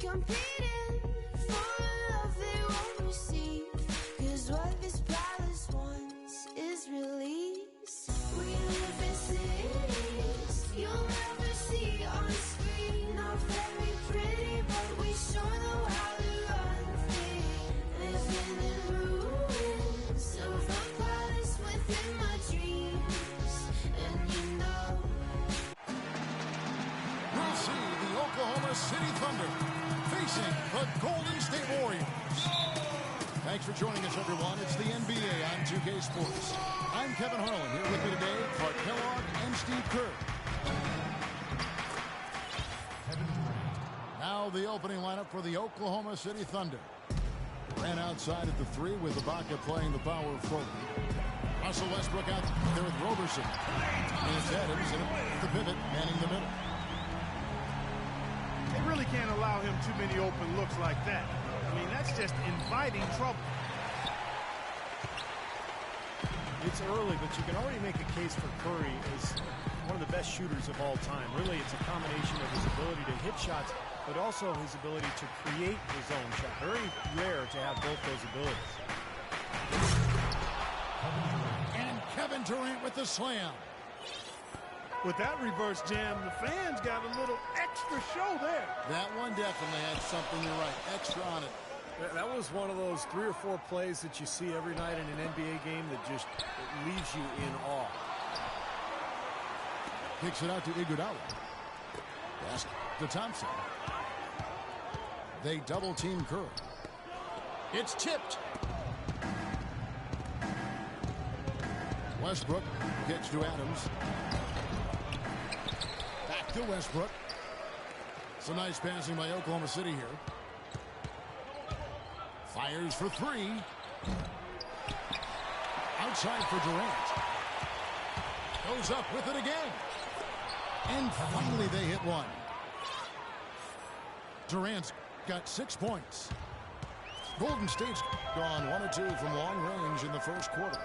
competing for a love they won't receive. 'Cause what this palace wants is release. We live in cities you'll never see on screen. Not very pretty, but we sure know how to run free. Living in ruins of a palace within my dreams. And you know We'll see the Oklahoma City Thunder facing the Golden State Warriors. Thanks for joining us, everyone. It's the NBA on 2K Sports. I'm Kevin Harlan. Here with me today, Clark Kellogg and Steve Kerr. Now the opening lineup for the Oklahoma City Thunder. Ran outside at the three with Ibaka playing the power forward. Russell Westbrook out there with Roberson. And it's Adams in the pivot, manning the middle. They really can't allow him too many open looks like that. I mean, that's just inviting trouble. It's early, but you can already make a case for Curry as one of the best shooters of all time. Really, it's a combination of his ability to hit shots, but also his ability to create his own shot. Very rare to have both those abilities. And Kevin Durant with the slam. With that reverse jam, the fans got a little extra show there. That one definitely had something, you're right, extra on it. That was one of those 3 or 4 plays that you see every night in an NBA game that just leaves you in awe. Kicks it out to Iguodala. Pass to Thompson. They double team Curry. It's tipped. Westbrook kicks to Adams. Back to Westbrook. Some nice passing by Oklahoma City here. Fires for 3. Outside for Durant. Goes up with it again. And finally they hit one. Durant's got 6 points. Golden State's gone 1 or 2 from long range in the first quarter.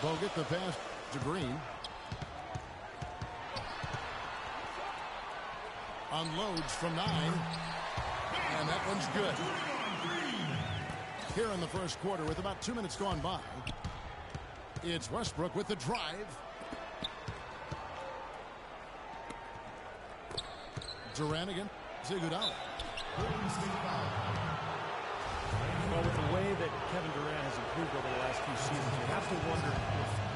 Bogut the pass to Green. Unloads from 9. And that one's good. Here in the first quarter with about 2 minutes gone by. It's Westbrook with the drive. Durant again. Iguodala. Well, with the way that Kevin Durant has improved over the last few seasons, you have to wonder if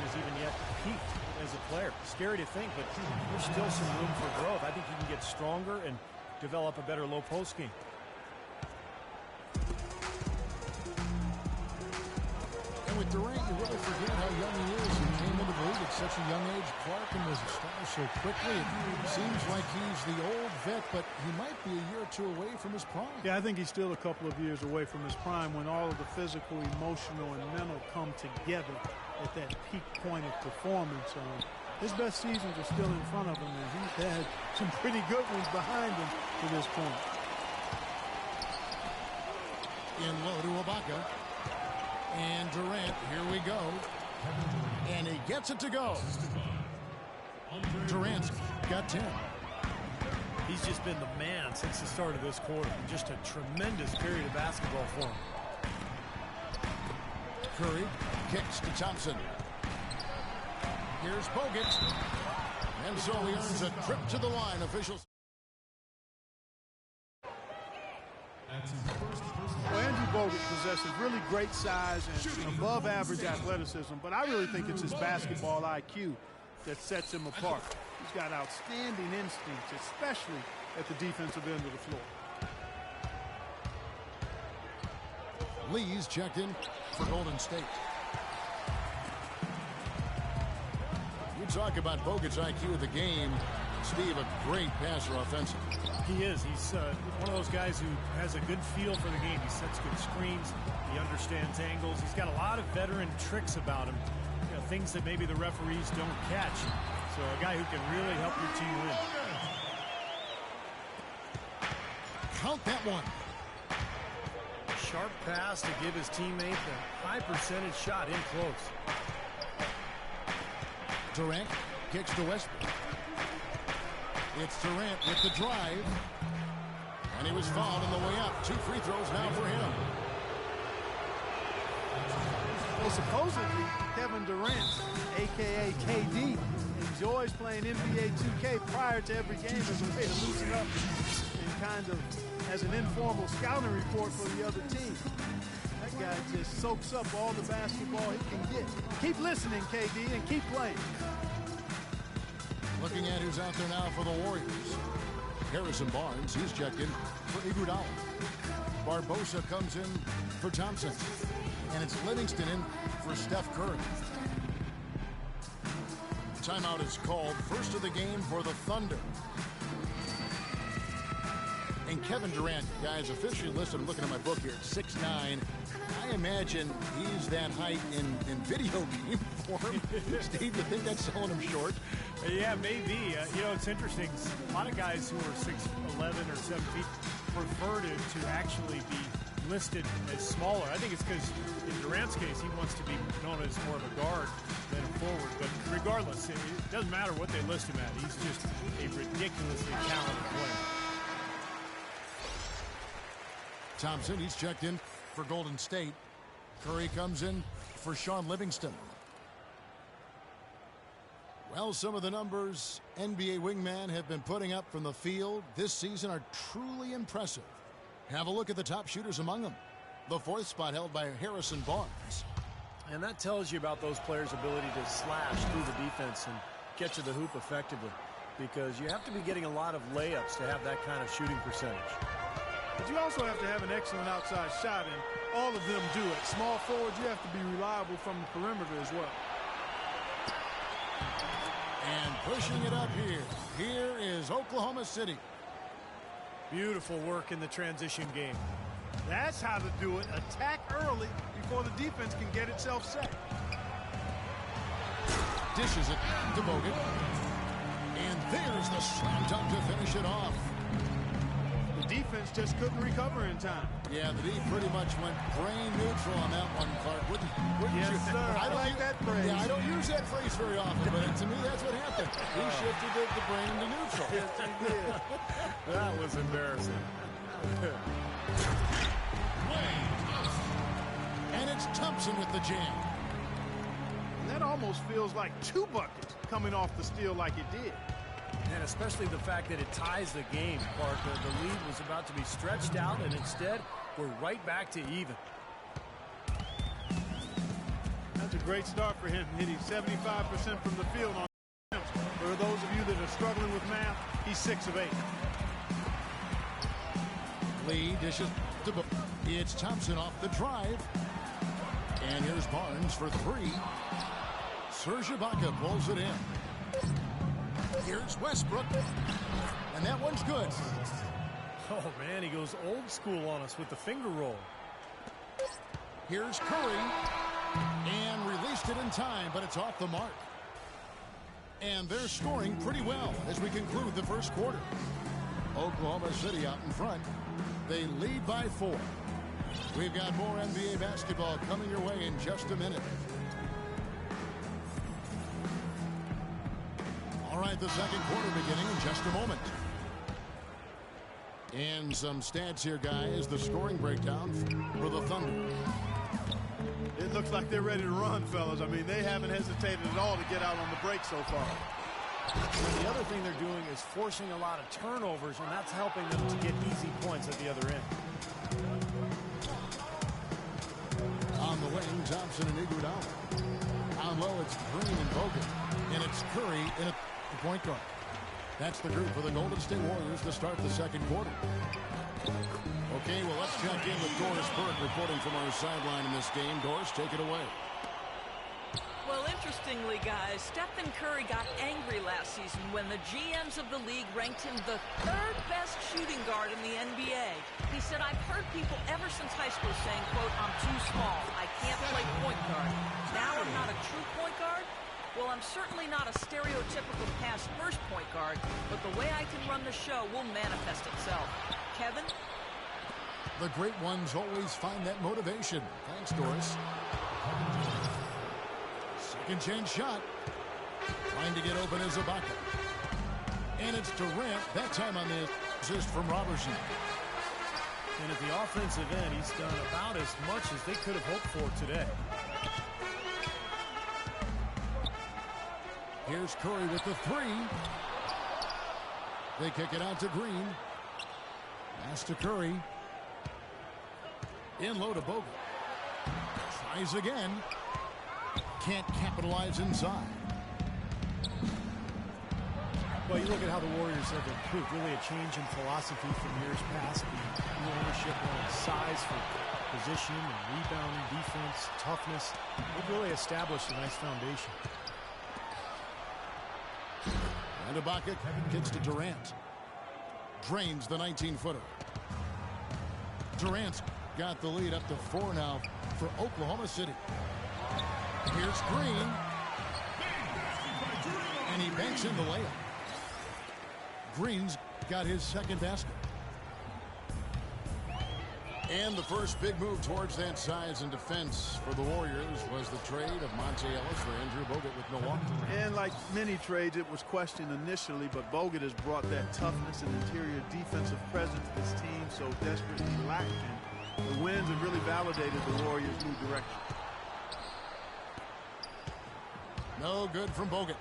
he's even yet peaked as a player. Scary to think, but there's still some room for growth. I think he can get stronger and develop a better low post game. And with Durant, you really forget how young he is. He came into the league at such a young age. Clark and was a star so quickly. It seems like he's the old vet, but he might be a year or 2 away from his prime. Yeah, I think he's still a couple of years away from his prime when all of the physical, emotional, and mental come together at that peak point of performance. His best seasons are still in front of him, and he's had some pretty good ones behind him to this point. In low to Ibaka. And Durant, here we go. And he gets it to go. Durant's got 10. He's just been the man since the start of this quarter. Just a tremendous period of basketball for him. Curry kicks to Thompson. Here's Bogut. And so he earns a trip to the line. Officials. Well, Andrew Bogut possesses really great size and above-average athleticism, but I really think it's his basketball IQ that sets him apart. He's got outstanding instincts, especially at the defensive end of the floor. Lee's checked in for Golden State. You talk about Bogut's IQ of the game. Steve, a great passer offensively. He is. He's one of those guys who has a good feel for the game. He sets good screens. He understands angles. He's got a lot of veteran tricks about him. You know, things that maybe the referees don't catch. So a guy who can really help your team win. Count that one. Sharp pass to give his teammate a high percentage shot in close. Durant kicks to Westbrook. It's Durant with the drive. was fouled on the way up. 2 free throws now for him. Well, supposedly, Kevin Durant, a.k.a. KD, enjoys playing NBA 2K prior to every game as a way to loosen up and kind of as an informal scouting report for the other team. That guy just soaks up all the basketball he can get. Keep listening, KD, and keep playing. Looking at who's out there now for the Warriors. Harrison Barnes, he's checked in for Iguodala. Barbosa comes in for Thompson. And it's Livingston in for Steph Curry. Timeout is called. First of the game for the Thunder. And Kevin Durant, guys, officially listed, I'm looking at my book here, at 6'9". I imagine he's that height in video game form. Steve, you think that's selling him short? Yeah, maybe. You know, it's interesting. A lot of guys who are 6'11" or 7 feet prefer to actually be listed as smaller. I think it's because in Durant's case, he wants to be known as more of a guard than a forward. But regardless, it doesn't matter what they list him at. He's just a ridiculously talented player. Thompson, he's checked in for Golden State. Curry comes in for Sean Livingston. Well, some of the numbers NBA wingmen have been putting up from the field this season are truly impressive. Have a look at the top shooters among them. The 4th spot held by Harrison Barnes. And that tells you about those players' ability to slash through the defense and get to the hoop effectively, because you have to be getting a lot of layups to have that kind of shooting percentage. But you also have to have an excellent outside shot, and all of them do it. Small forwards, you have to be reliable from the perimeter as well. And pushing it up here. Here is Oklahoma City. Beautiful work in the transition game. That's how to do it. Attack early before the defense can get itself set. Dishes it to Bogut. And there's the slam dunk to finish it off. The defense just couldn't recover in time. Yeah, the D pretty much went brain neutral on that one, Clark. Wouldn't yes, you? Sir. I like that phrase. Yeah, I don't use that phrase very often, but to me that's what happened. He shifted the brain to neutral. Yes, he did. That was embarrassing. And it's Thompson with the jam. And that almost feels like 2 buckets coming off the steal like it did. And especially the fact that it ties the game, Parker. The lead was about to be stretched out, and instead, we're right back to even. That's a great start for him, hitting 75% from the field on attempts. For those of you that are struggling with math, he's 6 of 8. Lee dishes to Bogut. It's Thompson off the drive. And here's Barnes for 3. Serge Ibaka pulls it in. Here's Westbrook. And that one's good. Oh, man, he goes old school on us with the finger roll. Here's Curry. And released it in time, but it's off the mark. And they're scoring pretty well as we conclude the first quarter. Oklahoma City out in front. They lead by 4. We've got more NBA basketball coming your way in just a minute. All right, the second quarter beginning in just a moment. And some stats here, guys. The scoring breakdown for the Thunder. It looks like they're ready to run, fellas. I mean, they haven't hesitated at all to get out on the break so far. And the other thing they're doing is forcing a lot of turnovers, and that's helping them to get easy points at the other end. On the wing, Thompson and Iguodala. Down low, it's Green and Bogut. And it's Curry in the point guard. That's the group for the Golden State Warriors to start the second quarter. Okay, well, let's check in with Doris Burke reporting from our sideline in this game. Doris, take it away. Well, interestingly, guys, Stephen Curry got angry last season when the GMs of the league ranked him the 3rd best shooting guard in the NBA. He said, I've heard people ever since high school saying, quote, I'm too small. I can't play point guard. Now I'm not a true point guard. Well, I'm certainly not a stereotypical pass-first point guard, but the way I can run the show will manifest itself. Kevin? The great ones always find that motivation. Thanks, Doris. Second chance shot. Trying to get open is Ibaka. And it's Durant, that time on the assist from Robertson. And at the offensive end, he's done about as much as they could have hoped for today. Here's Curry with the three. They kick it out to Green. Pass to Curry. In low to Bogut. Tries again. Can't capitalize inside. Well, you look at how the Warriors have improved. Really a change in philosophy from years past. The new ownership wanted size for position and rebounding, defense, toughness. They've really established a nice foundation. And Ibaka gets to Durant. Drains the 19-footer. Durant's got the lead up to 4 now for Oklahoma City. Here's Green. And he banks in the layup. Green's got his second basket. And the first big move towards that size and defense for the Warriors was the trade of Monte Ellis for Andrew Bogut with Milwaukee. And like many trades, it was questioned initially, but Bogut has brought that toughness and interior defensive presence this team so desperately lacked. And the wins have really validated the Warriors' new direction. No good from Bogut.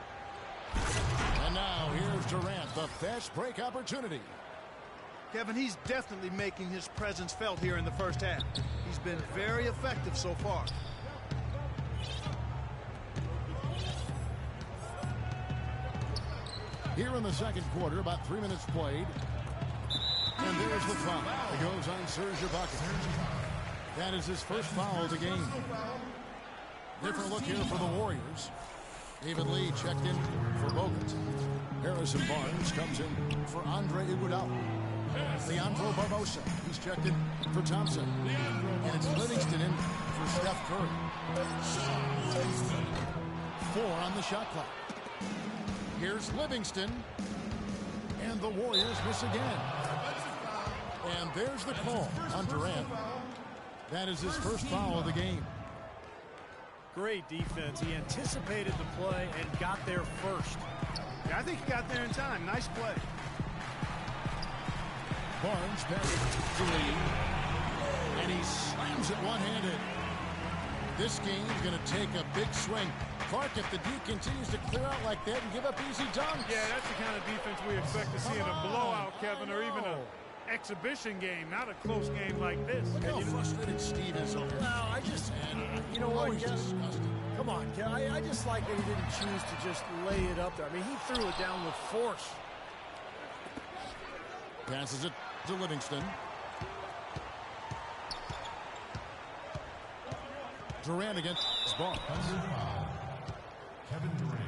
And now here's Durant, the fast break opportunity. Kevin, he's definitely making his presence felt here in the first half. He's been very effective so far. Here in the second quarter, about 3 minutes played. And there's the foul. It goes on Serge Ibaka. That is his first foul of the game. Different look here for the Warriors. David Lee checked in for Bogut. Harrison Barnes comes in for Andre Iguodala. Leandro Barbosa, he's checked in for Thompson. And it's Livingston in for Steph Curry. 4 on the shot clock. Here's Livingston. And the Warriors miss again. And there's the call on Durant. That is his first foul of the game. Great defense. He anticipated the play and got there first. Yeah, I think he got there in time. Nice play. Barnes passes to Lee. And he slams it one-handed. This game is going to take a big swing. Clark, if the D continues to clear out like that and give up easy dunks. Yeah, that's the kind of defense we expect to see in a blowout, Kevin, or even an exhibition game, not a close game like this. Look how frustrated Steve is over here. Well, I just, you know what, come on, Ken. I just like that he didn't choose to just lay it up there. I mean, he threw it down with force. Passes it to Livingston. Durant against Barnes. Kevin Durant.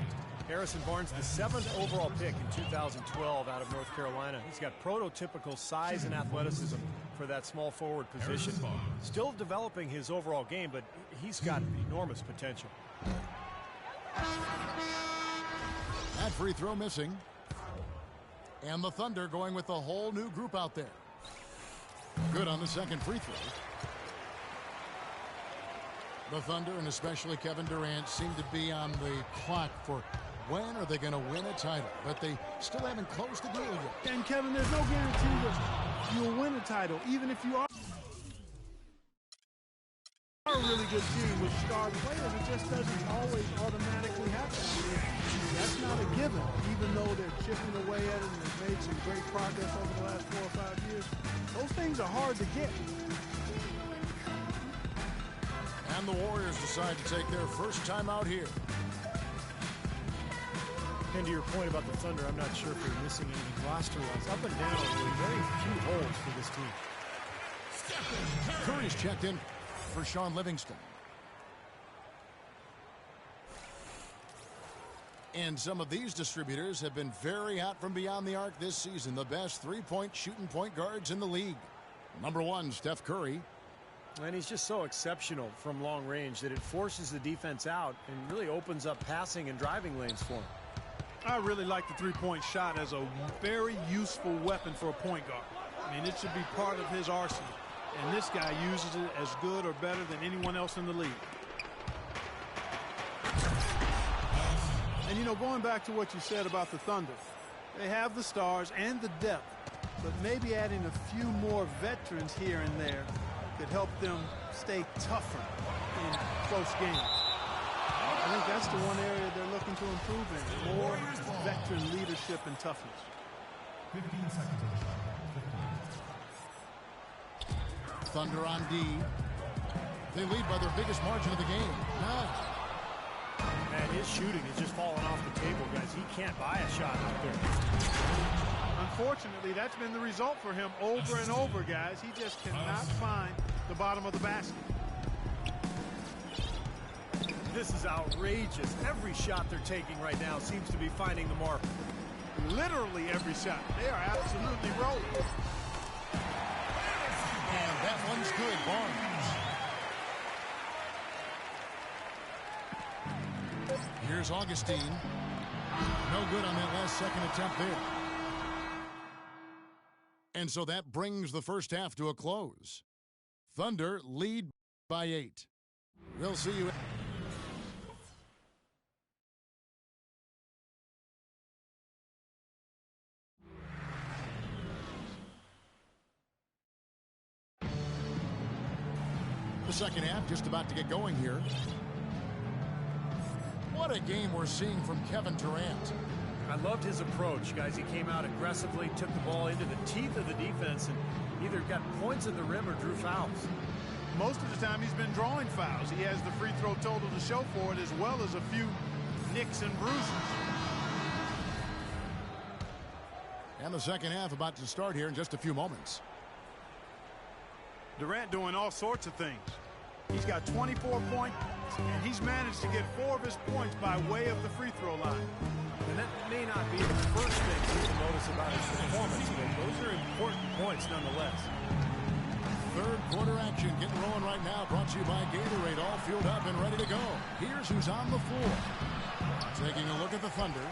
Harrison Barnes, the 7th overall pick in 2012 out of North Carolina. He's got prototypical size and athleticism for that small forward position. Still developing his overall game, but he's got enormous potential. That free throw missing. And the Thunder going with a whole new group out there. Good on the second free throw. The Thunder, and especially Kevin Durant, seem to be on the clock for when are they going to win a title. But they still haven't closed the deal yet. And, Kevin, there's no guarantee that you'll win a title, even if you are a really good team with star players. It just doesn't always automatically happen. That's not a given, even though they're chipping away at it and they've made some great progress over the last 4 or 5 years. Those things are hard to get. And the Warriors decide to take their first time out here. And to your point about the Thunder, I'm not sure if they're missing anything roster-wise. Up and down, really very few holes for this team. Curry's checked in for Sean Livingston. And some of these distributors have been very hot from beyond the arc this season. The best three-point shooting point guards in the league. Number 1, Steph Curry. And he's just so exceptional from long range that it forces the defense out and really opens up passing and driving lanes for him. I really like the three-point shot as a very useful weapon for a point guard. I mean, it should be part of his arsenal. And this guy uses it as good or better than anyone else in the league. And, you know, going back to what you said about the Thunder, they have the stars and the depth but maybe adding a few more veterans here and there could help them stay tougher in close games. I think that's the one area they're looking to improve in, more veteran leadership and toughness. 15 seconds on the shot. 15. Thunder on D. They lead by their biggest margin of the game, 9. And his shooting is just falling off the table, guys. He can't buy a shot out there. Unfortunately, that's been the result for him over and over, guys. He just cannot find the bottom of the basket. This is outrageous. Every shot they're taking right now seems to be finding the mark. Literally every shot. They are absolutely rolling. And that one's good, Barnes. Here's Augustine. No good on that last second attempt there. And so that brings the first half to a close. Thunder lead by 8. We'll see you. The second half just about to get going here. What a game we're seeing from Kevin Durant. I loved his approach, guys. He came out aggressively, took the ball into the teeth of the defense, and either got points at the rim or drew fouls. Most of the time he's been drawing fouls. He has the free throw total to show for it, as well as a few nicks and bruises. And the second half about to start here in just a few moments. Durant doing all sorts of things. He's got 24 points, and he's managed to get 4 of his points by way of the free throw line. And that may not be the first thing people notice about his performance, but those are important points nonetheless. Third quarter action getting rolling right now, brought to you by Gatorade, all fueled up and ready to go. Here's who's on the floor. Taking a look at the Thunder.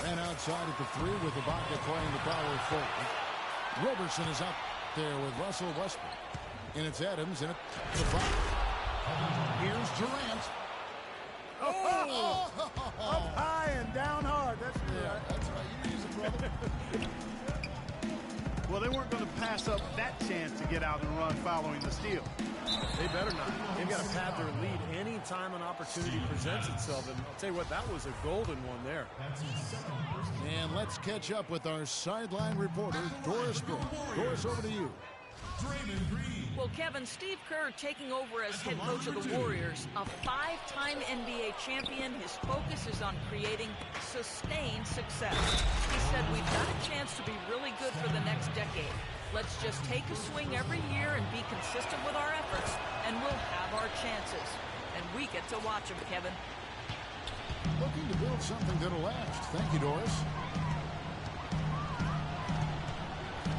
Ran outside at the 3 with Ibaka playing the power forward. Roberson is up there with Russell Westbrook. And it's Adams, and it's the 5. Here's Durant. Oh! Up high and down hard. That's right. That's right. You use it, brother. Well, they weren't going to pass up that chance to get out and run following the steal. They better not. They've got to pad their lead any time an opportunity presents itself. And I'll tell you what, that was a golden one there. And let's catch up with our sideline reporter, Doris Brooks. Doris, over to you. Well, Kevin, Steve Kerr taking over as head coach of the Warriors, a 5-time NBA champion. His focus is on creating sustained success. He said, we've got a chance to be really good for the next decade. Let's just take a swing every year and be consistent with our efforts, and we'll have our chances. And we get to watch them, Kevin. Looking to build something that'll last. Thank you, Doris.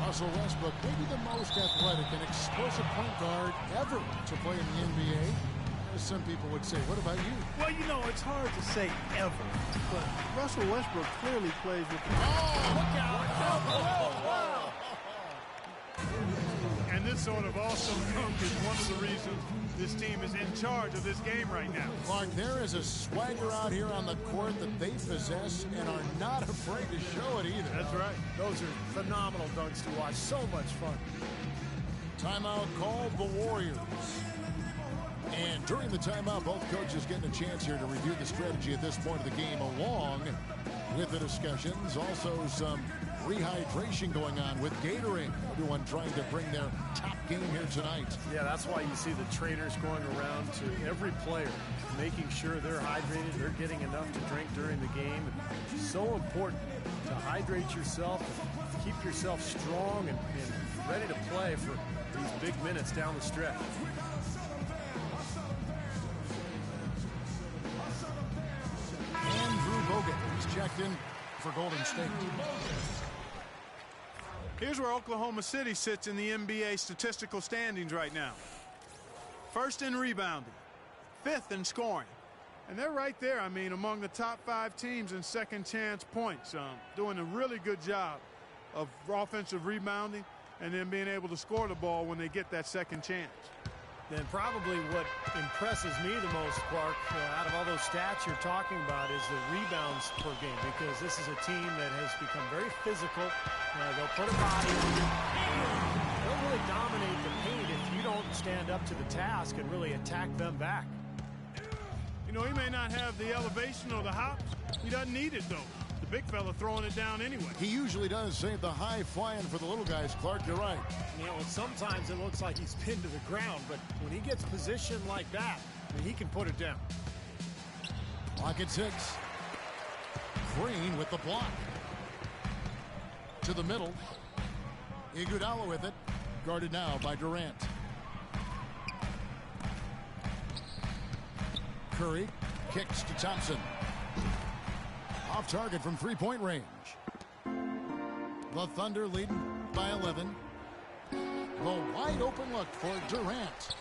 Russell Westbrook, maybe the most athletic and explosive point guard ever to play in the NBA. As some people would say, what about you? Well, you know, it's hard to say ever, but Russell Westbrook clearly plays with the... Oh, look out! Wow. And this sort of awesome dunk is one of the reasons this team is in charge of this game right now. Clark, there is a swagger out here on the court that they possess and are not afraid to show it either. That's right. Those are phenomenal dunks to watch. So much fun. Timeout called the Warriors. And during the timeout, both coaches getting a chance here to review the strategy at this point of the game, along with the discussions. Also some rehydration going on with Gatorade. Everyone trying to bring their top game here tonight. Yeah, that's why you see the trainers going around to every player, making sure they're hydrated, they're getting enough to drink during the game. It's so important to hydrate yourself, to keep yourself strong and ready to play for these big minutes down the stretch. Andrew Bogut is checked in for Golden State. Here's where Oklahoma City sits in the NBA statistical standings right now. First in rebounding, 5th in scoring. And they're right there, I mean, among the top 5 teams in second chance points. Doing a really good job of offensive rebounding and then being able to score the ball when they get that second chance. Then probably what impresses me the most, Clark, out of all those stats you're talking about is the rebounds per game, because this is a team that has become very physical. They'll put a body on you. They'll really dominate the paint if you don't stand up to the task and really attack them back. You know, he may not have the elevation or the hops. He doesn't need it, though. The big fella throwing it down anyway. He usually does save the high flying for the little guys, Clark. You're right. You know, sometimes it looks like he's pinned to the ground, but when he gets positioned like that, I mean, he can put it down. Clock at 6. Green with the block. To the middle. Iguodala with it. Guarded now by Durant. Curry kicks to Thompson. Off target from three-point range. The Thunder leading by 11. The wide open look for Durant.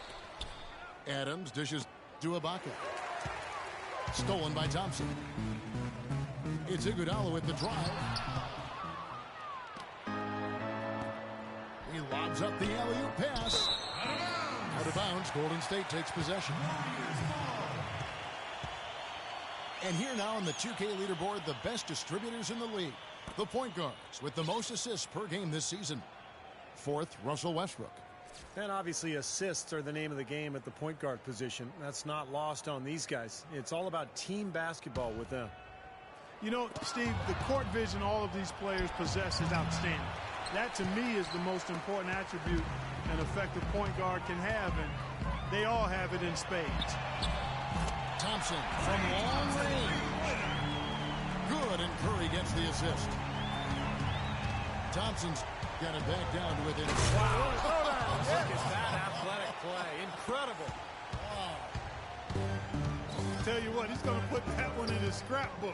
Adams dishes to Ibaka. Stolen by Thompson. It's Iguodala with the drive. He lobs up the alley-oop pass. Out of bounds. Golden State takes possession. And here now on the 2K leaderboard, the best distributors in the league. The point guards with the most assists per game this season. 4th, Russell Westbrook. And obviously assists are the name of the game at the point guard position. That's not lost on these guys. It's all about team basketball with them. You know, Steve, the court vision all of these players possess is outstanding. That, to me, is the most important attribute an effective point guard can have, and they all have it in spades. Thompson from long range. Good, and Curry gets the assist. Thompson's got it back down to within. Wow. Look at that athletic play. Incredible. Tell you what, he's going to put that one in his scrapbook.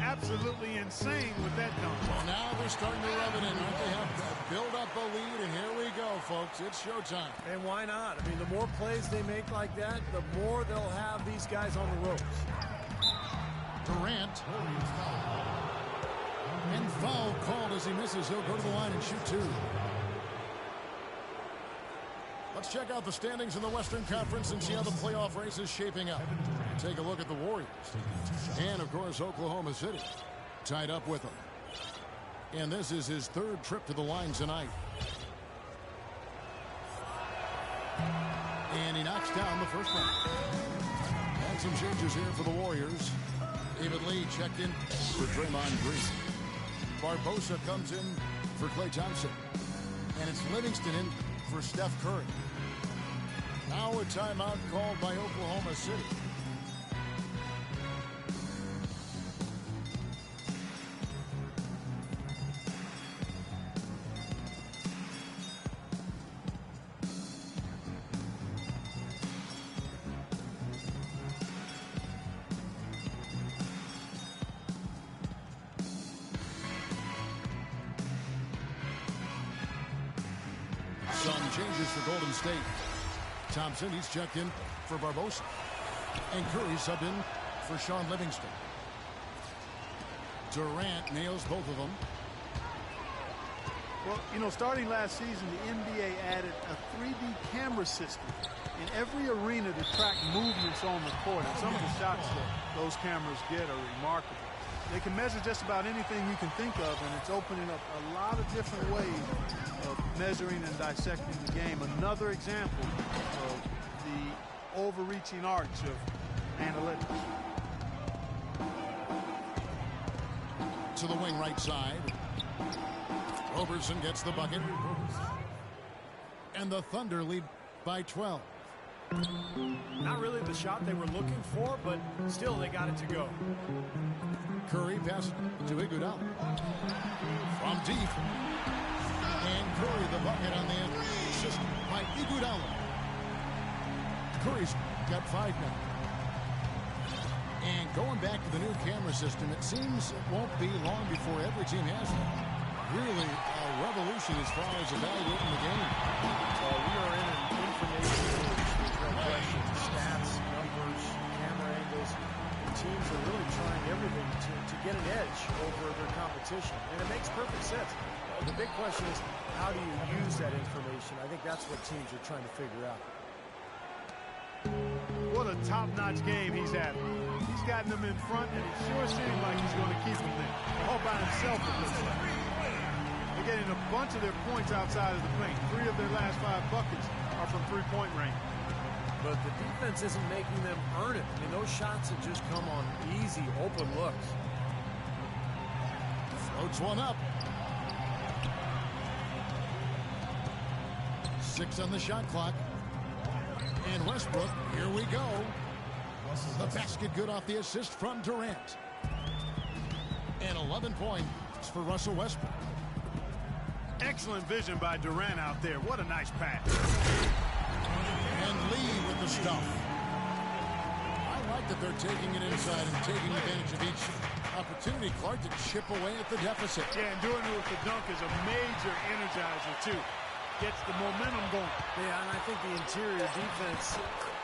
Absolutely insane with that dunk. Well, now they're starting to rub it in. They have to build up a lead, and here we go, folks. It's showtime. And why not? I mean, the more plays they make like that, the more they'll have these guys on the ropes. Durant. And foul called as he misses. He'll go to the line and shoot 2. Let's check out the standings in the Western Conference and see how the playoff race is shaping up. Take a look at the Warriors. And, of course, Oklahoma City tied up with them. And this is his 3rd trip to the line tonight. And he knocks down the first one. And some changes here for the Warriors. David Lee checked in for Draymond Green. Barbosa comes in for Klay Thompson. And it's Livingston in for Steph Curry. Now a timeout called by Oklahoma City. Some changes for Golden State. Thompson, he's checked in for Barbosa. And Curry subbed in for Sean Livingston. Durant nails both of them. Well, you know, starting last season, the NBA added a 3D camera system in every arena to track movements on the court. And some of the shots that those cameras get are remarkable. They can measure just about anything you can think of, and it's opening up a lot of different ways of measuring and dissecting the game. Another example of the overreaching arch of analytics. To the wing right side. Roberson gets the bucket. And the Thunder lead by 12. Not really the shot they were looking for, but still they got it to go. Curry passes to Iguodala. From deep. And Curry the bucket on the assist by Iguodala. Curry's got 5 now. And going back to the new camera system, it seems it won't be long before every team has it. Really a revolution as far as evaluating the game. We are in an information age. No question. Stats, numbers, camera angles. The teams are really trying everything to get an edge over their competition. And it makes perfect sense. The big question is, how do you use that information? I think that's what teams are trying to figure out. What a top-notch game he's having. He's gotten them in front, and it sure seems like he's going to keep them there. All by himself, it looks like. They're getting a bunch of their points outside of the paint. 3 of their last 5 buckets are from three-point range. But the defense isn't making them earn it. I mean, those shots have just come on easy, open looks. Floats one up. 6 on the shot clock. And Westbrook, here we go. The basket good off the assist from Durant. And 11 points for Russell Westbrook. Excellent vision by Durant out there. What a nice pass. And Lee with the stuff. I like that they're taking it inside and taking advantage of each opportunity, Clark, to chip away at the deficit. Yeah, and doing it with the dunk is a major energizer, too. Gets the momentum going. Yeah, and I think the interior defense,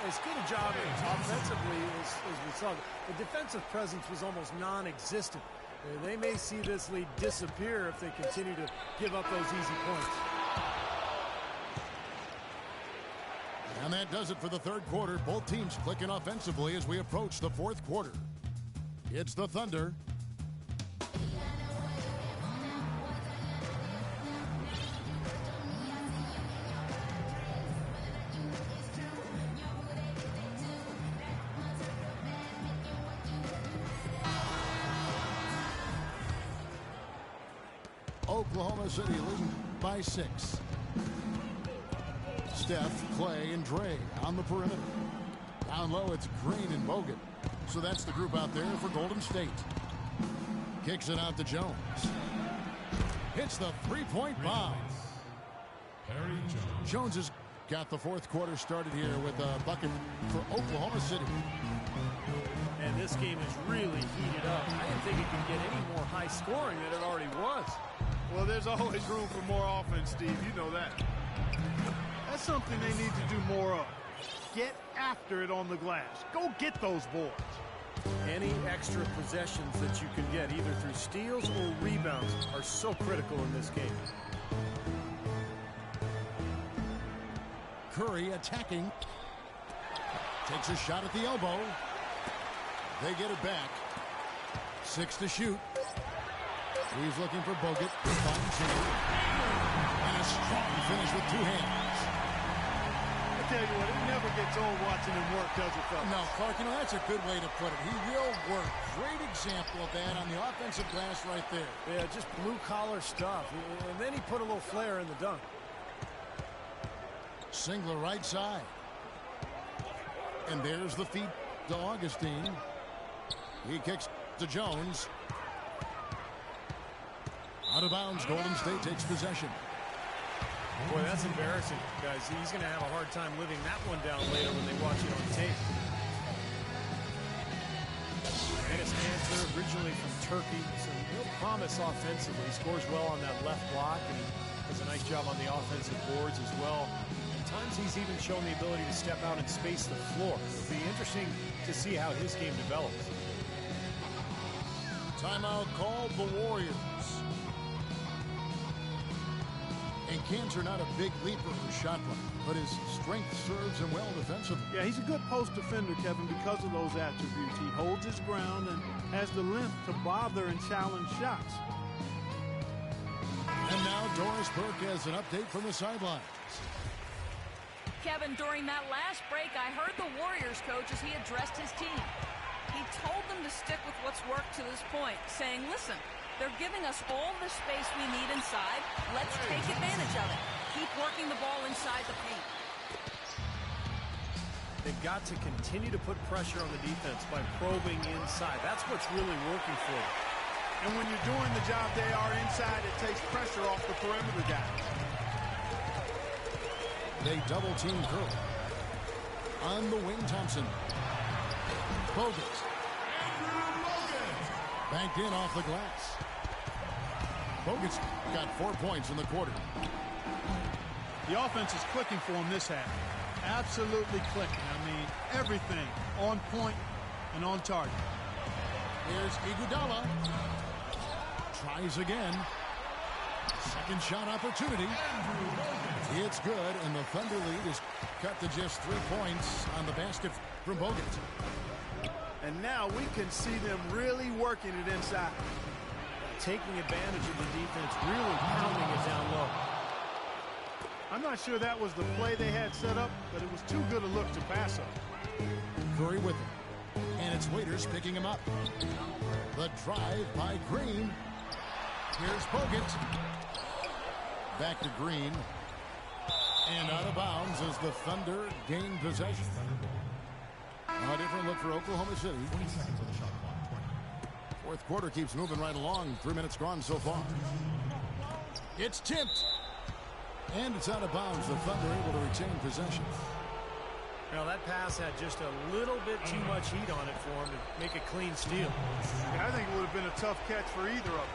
as good a job offensively as we saw, the defensive presence was almost non-existent. They may see this lead disappear if they continue to give up those easy points. And that does it for the third quarter. Both teams clicking offensively as we approach the fourth quarter. It's the Thunder. Oklahoma City leading by 6. Steph, Clay, and Dre on the perimeter. Down low, it's Green and Bogut. So that's the group out there for Golden State. Kicks it out to Jones. Hits the three-point bomb. Jones has got the fourth quarter started here with a bucket for Oklahoma City. And this game is really heated up. I didn't think it could get any more high scoring than it already was. Well, there's always room for more offense, Steve. You know that. That's something they need to do more of. Get after it on the glass. Go get those boards. Any extra possessions that you can get, either through steals or rebounds, are so critical in this game. Curry attacking. Takes a shot at the elbow. They get it back. 6 to shoot. He's looking for Bogut. Finds him. And a strong finish with 2 hands. I tell you what, it never gets old watching him work, does it, fellas? No, Clark, that's a good way to put it. He will work. Great example of that on the offensive glass right there. Yeah, just blue-collar stuff. And then he put a little flair in the dunk. Singler right side. And there's the feed to Augustine. He kicks to Jones. Out of bounds, Golden State takes possession. Boy, that's embarrassing, guys. He's going to have a hard time living that one down later when they watch it on tape. Enes Kanter, originally from Turkey, some real promise offensively. He scores well on that left block, and he does a nice job on the offensive boards as well. At times, he's even shown the ability to step out and space the floor. It'll be interesting to see how his game develops. Timeout called the Warriors. And Kanter not a big leaper or shot blocker, but his strength serves him well defensively. Yeah, he's a good post defender, Kevin, because of those attributes. He holds his ground and has the length to bother and challenge shots. And now Doris Burke has an update from the sidelines. Kevin, during that last break, I heard the Warriors coach as he addressed his team. He told them to stick with what's worked to this point, saying, listen, they're giving us all the space we need inside. Let's take advantage of it. Keep working the ball inside the paint. They've got to continue to put pressure on the defense by probing inside. That's what's really working for them. And when you're doing the job they are inside, it takes pressure off the perimeter guys. They double team Curry. On the wing, Thompson. Bogut. Banked in off the glass. Bogut's got 4 points in the quarter. The offense is clicking for him this half. Absolutely clicking. I mean, everything on point and on target. Here's Iguodala. Tries again. Second shot opportunity. It's good, and the Thunder lead is cut to just 3 points on the basket from Bogut. And now we can see them really working it inside. Taking advantage of the defense, really pounding it down low. I'm not sure that was the play they had set up, but it was too good a look to pass up. Curry with him. And it's Waiters picking him up. The drive by Green. Here's Bogut. Back to Green. And out of bounds as the Thunder gain possession. Now a different look for Oklahoma City. 20 seconds on the shot clock. 20. Fourth quarter keeps moving right along. 3 minutes gone so far. It's tipped. And it's out of bounds. The Thunder able to retain possession. Now that pass had just a little bit too much heat on it for him to make a clean steal. Yeah, I think it would have been a tough catch for either of them.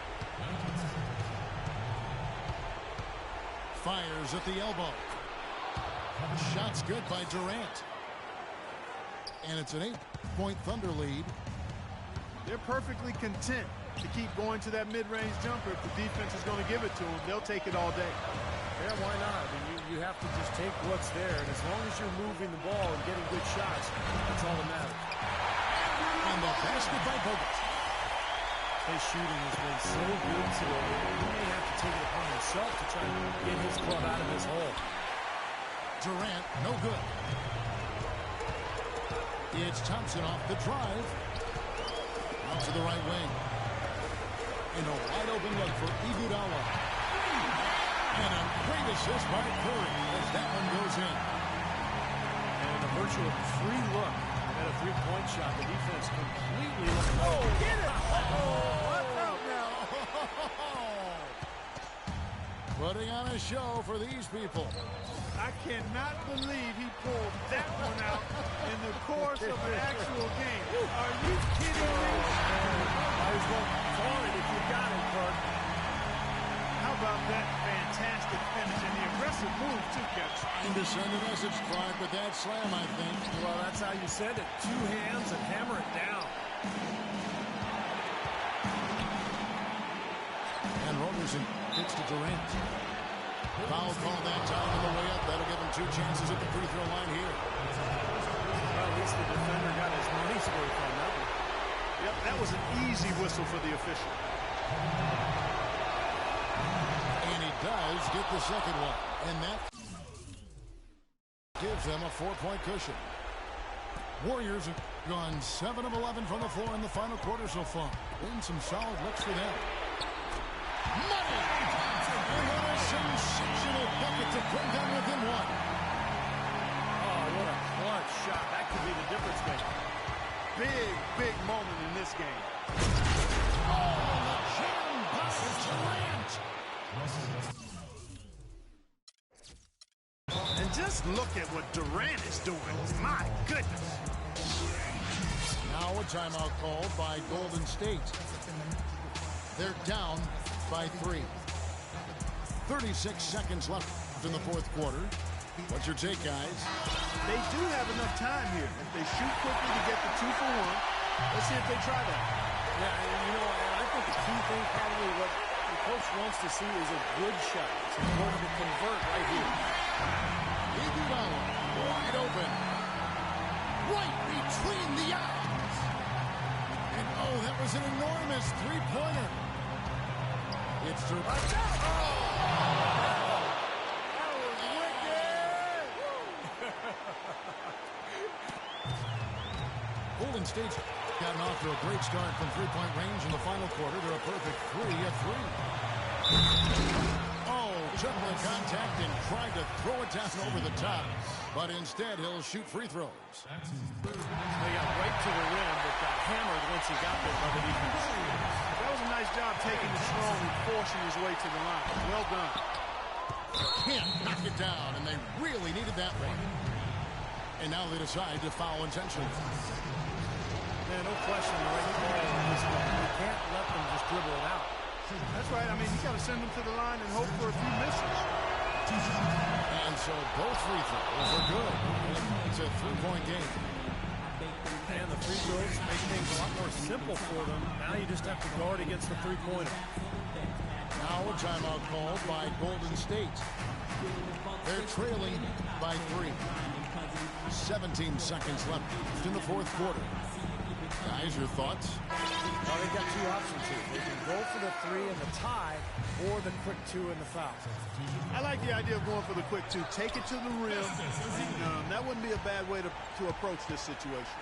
Fires at the elbow. Shot's good by Durant. And it's an 8-point Thunder lead. They're perfectly content to keep going to that mid-range jumper. If the defense is going to give it to them, they'll take it all day. Yeah, why not? I mean, you have to just take what's there, and as long as you're moving the ball and getting good shots, that's all that matters. And the basket by Bogut. His shooting has been so good today. He may have to take it upon himself to try to get his club out of this hole. Durant, no good. It's Thompson off the drive. Out to the right wing. In a wide open look for Iguodala. And a great assist by Curry as that one goes in. And a virtual free look at a three-point shot. The defense completely... Oh, get it! Watch out now! Putting on a show for these people. I cannot believe he pulled that one out in the course of an actual game. Are you kidding me? Might as well call it if you got it, Clark. How about that fantastic finish and the aggressive move, too, Kevin? Trying to send a message, Clark, with that slam, I think. Well, that's how you send it. Two hands and hammer it down. And Roberson gets to Durant. Foul call that time on the way up. That'll give him 2 chances at the free throw line here. Well, at least the defender got his money's worth on that one. Yep, that was an easy whistle for the official. And he does get the second one. And that gives them a 4-point cushion. Warriors have gone 7 of 11 from the floor in the final quarter so far. Been some solid looks for them. Money! And what a sensational bucket to bring them within 1. Oh, what a clutch shot. That could be the difference maker. Big moment in this game. Oh, the jam by Durant! And just look at what Durant is doing. My goodness. Now a timeout called by Golden State. They're down by 3. 36 seconds left in the fourth quarter. What's your take, guys? They do have enough time here. If they shoot quickly to get the 2 for 1, let's see if they try that. Yeah, you know, and I think the key thing probably what the coach wants to see is a good shot. It's important to convert right here. Iguodala wide open. Right between the eyes. And oh, that was an enormous 3-pointer. It's to... Golden State's gotten off to a great start from 3-point range in the final quarter. They're a perfect 3 of 3. Oh, took the contact and tried to throw it down over the top. But instead, he'll shoot free throws. They got right to the rim, but got hammered once he got there by the defense. That was a nice job taking the strong and forcing his way to the line. Well done. Can't knock it down, and they really needed that one. And now they decide to foul intentionally. Yeah, no question, the right call on this one. You can't let them just dribble it out. That's right. I mean, you got to send them to the line and hope for a few misses. And so both free throws are good. It's a 3-point game. And the free throws make things a lot more simple for them. Now you just have to guard against the three-pointer. Now a timeout called by Golden State. They're trailing by 3. 17 seconds left in the fourth quarter. Guys, your thoughts? Well, they've got two options here. They can go for the 3 and the tie, or the quick 2 and the foul. I like the idea of going for the quick 2. Take it to the rim. And, that wouldn't be a bad way to approach this situation.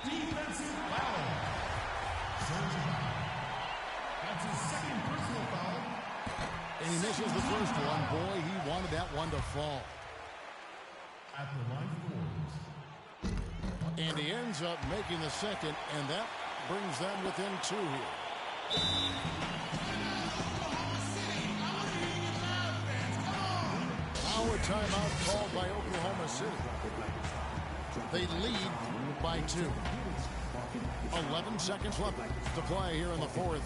Defensive foul. That's his second personal foul. And he misses the first one. Boy, he wanted that one to fall. At the line scores. And he ends up making the second, and that brings them within 2 here. Now a timeout called by Oklahoma City. They lead by 2. 11 seconds left to play here in the fourth.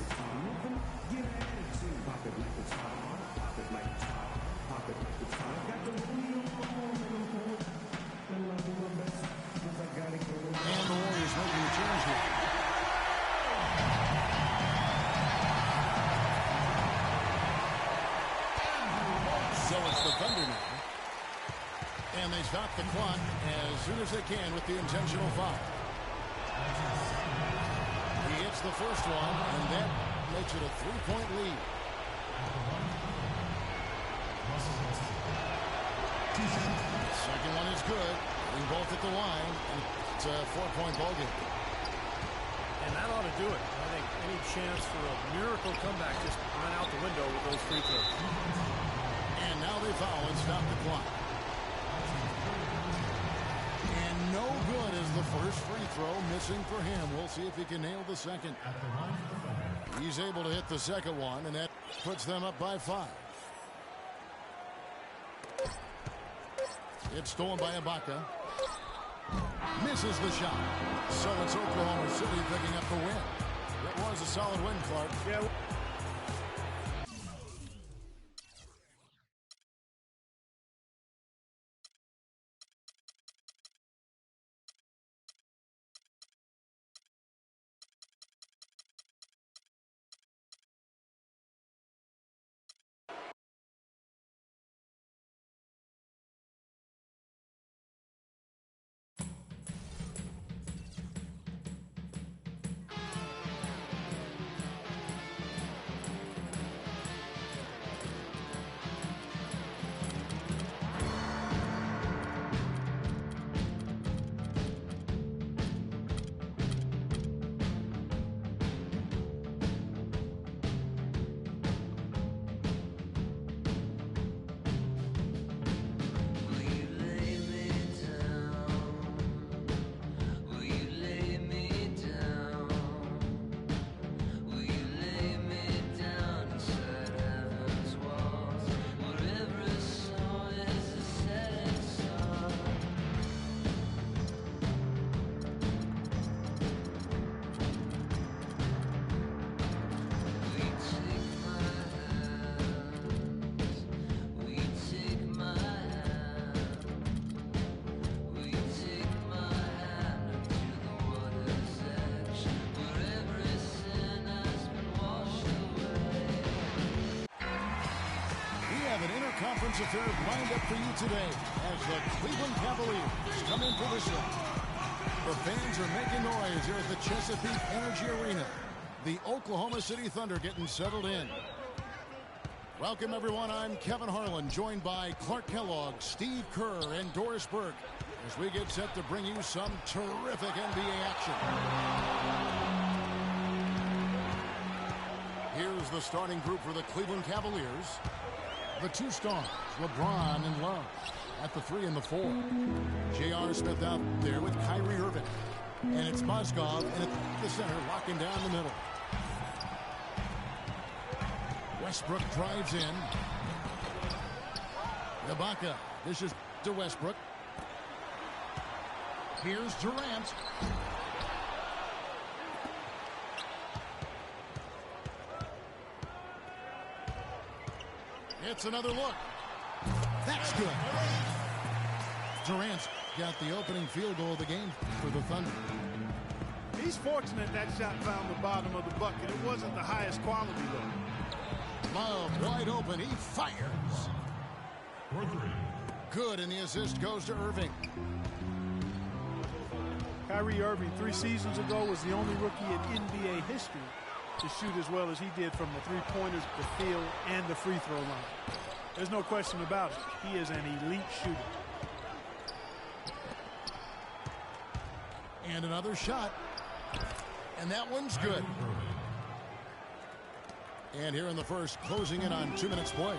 And the Warriors making a change here. So it's the Thunder now. And they stop the clock as soon as they can with the intentional foul. He hits the first one, and that makes it a 3-point lead. Second one is good. They both at the line. It's a 4-point ball game. And that ought to do it. I think any chance for a miracle comeback just went out the window with those free throws. And now they foul and stop the clock. And no good is the first free throw missing for him. We'll see if he can nail the second. He's able to hit the second one, and that puts them up by 5. It's stolen by Ibaka. Misses the shot. So it's Oklahoma City picking up the win. It was a solid win, Clark. Yeah. Conference affair lined up for you today as the Cleveland Cavaliers come in for the set. The fans are making noise here at the Chesapeake Energy Arena. The Oklahoma City Thunder getting settled in. Welcome, everyone. I'm Kevin Harlan, joined by Clark Kellogg, Steve Kerr, and Doris Burke as we get set to bring you some terrific NBA action. Here's the starting group for the Cleveland Cavaliers. The 2 stars, LeBron and Love, at the 3 and the 4. J.R. Smith out there with Kyrie Irving. And it's Mozgov in at the center, locking down the middle. Westbrook drives in. Ibaka dishes to Westbrook. Here's Durant. It's another look. That's good. Durant's got the opening field goal of the game for the Thunder. He's fortunate that shot found the bottom of the bucket. It wasn't the highest quality, though. Love wide open. He fires. for 3. Good, and the assist goes to Irving. Kyrie Irving 3 seasons ago was the only rookie in NBA history to shoot as well as he did from the three-pointers, the field, and the free throw line. There's no question about it. He is an elite shooter. And another shot. And that one's good. And here in the first, closing in on 2 minutes play.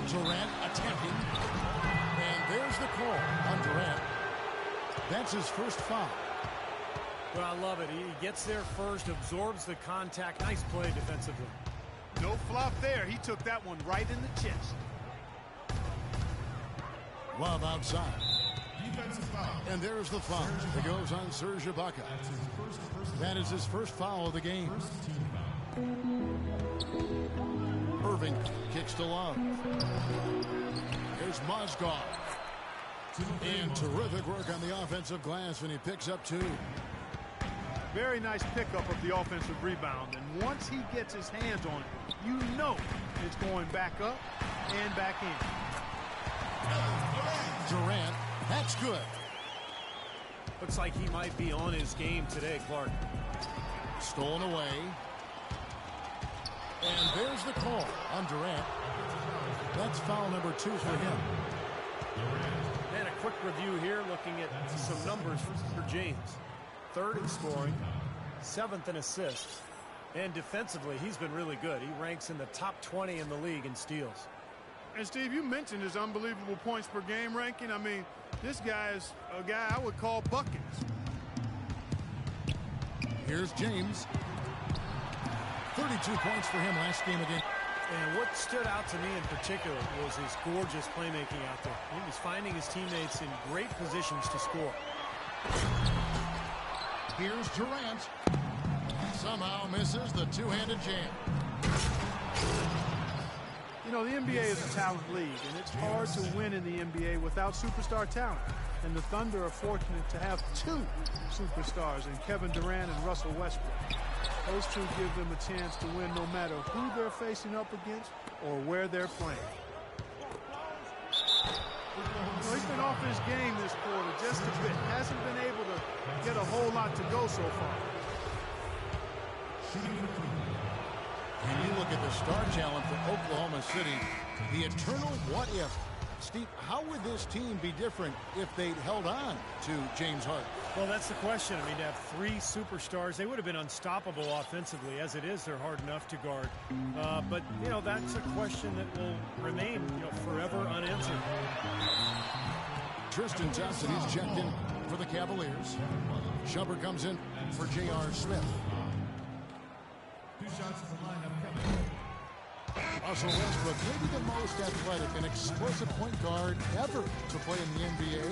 Durant attempting. And there's the call on Durant. That's his first foul. Well, I love it. He gets there first, absorbs the contact. Nice play defensively. No flop there. He took that one right in the chest. Love outside. Defensive foul. And there's the foul. It goes on Serge Ibaka. That's his first personal. That is his first foul of the game. First team foul. Irving kicks to Love. Here's Mozgov. And terrific work on the offensive glass, and he picks up 2. Very nice pickup of the offensive rebound. And once he gets his hands on it, you know it's going back up and back in. Durant, that's good. Looks like he might be on his game today, Clark. Stolen away. And there's the call on Durant. That's foul number 2 for him. And a quick review here, looking at some numbers for James. 3rd in scoring, 7th in assists, and defensively, he's been really good. He ranks in the top 20 in the league in steals. And Steve, you mentioned his unbelievable points per game ranking. I mean, this guy is a guy I would call buckets. Here's James. 32 points for him last game again. And what stood out to me in particular was his gorgeous playmaking out there. He was finding his teammates in great positions to score. Here's Durant. Somehow misses the two-handed jam. You know, the NBA is a talent league, and it's hard to win in the NBA without superstar talent. And the Thunder are fortunate to have 2 superstars in Kevin Durant and Russell Westbrook. Those 2 give them a chance to win no matter who they're facing up against or where they're playing. Well, he's been off his game this quarter just a bit. Hasn't been able to get a whole lot to go so far. And you look at the star talent for Oklahoma City, the eternal what if. Steve, how would this team be different if they'd held on to James Harden? Well, that's the question. I mean, to have 3 superstars, they would have been unstoppable offensively. As it is, they're hard enough to guard. But, you know, that's a question that will remain, forever unanswered. Tristan Thompson, he's checked in for the Cavaliers. Shumpert comes in for J.R. Smith. 2 shots at the lineup coming. Russell Westbrook, maybe the most athletic and explosive point guard ever to play in the NBA.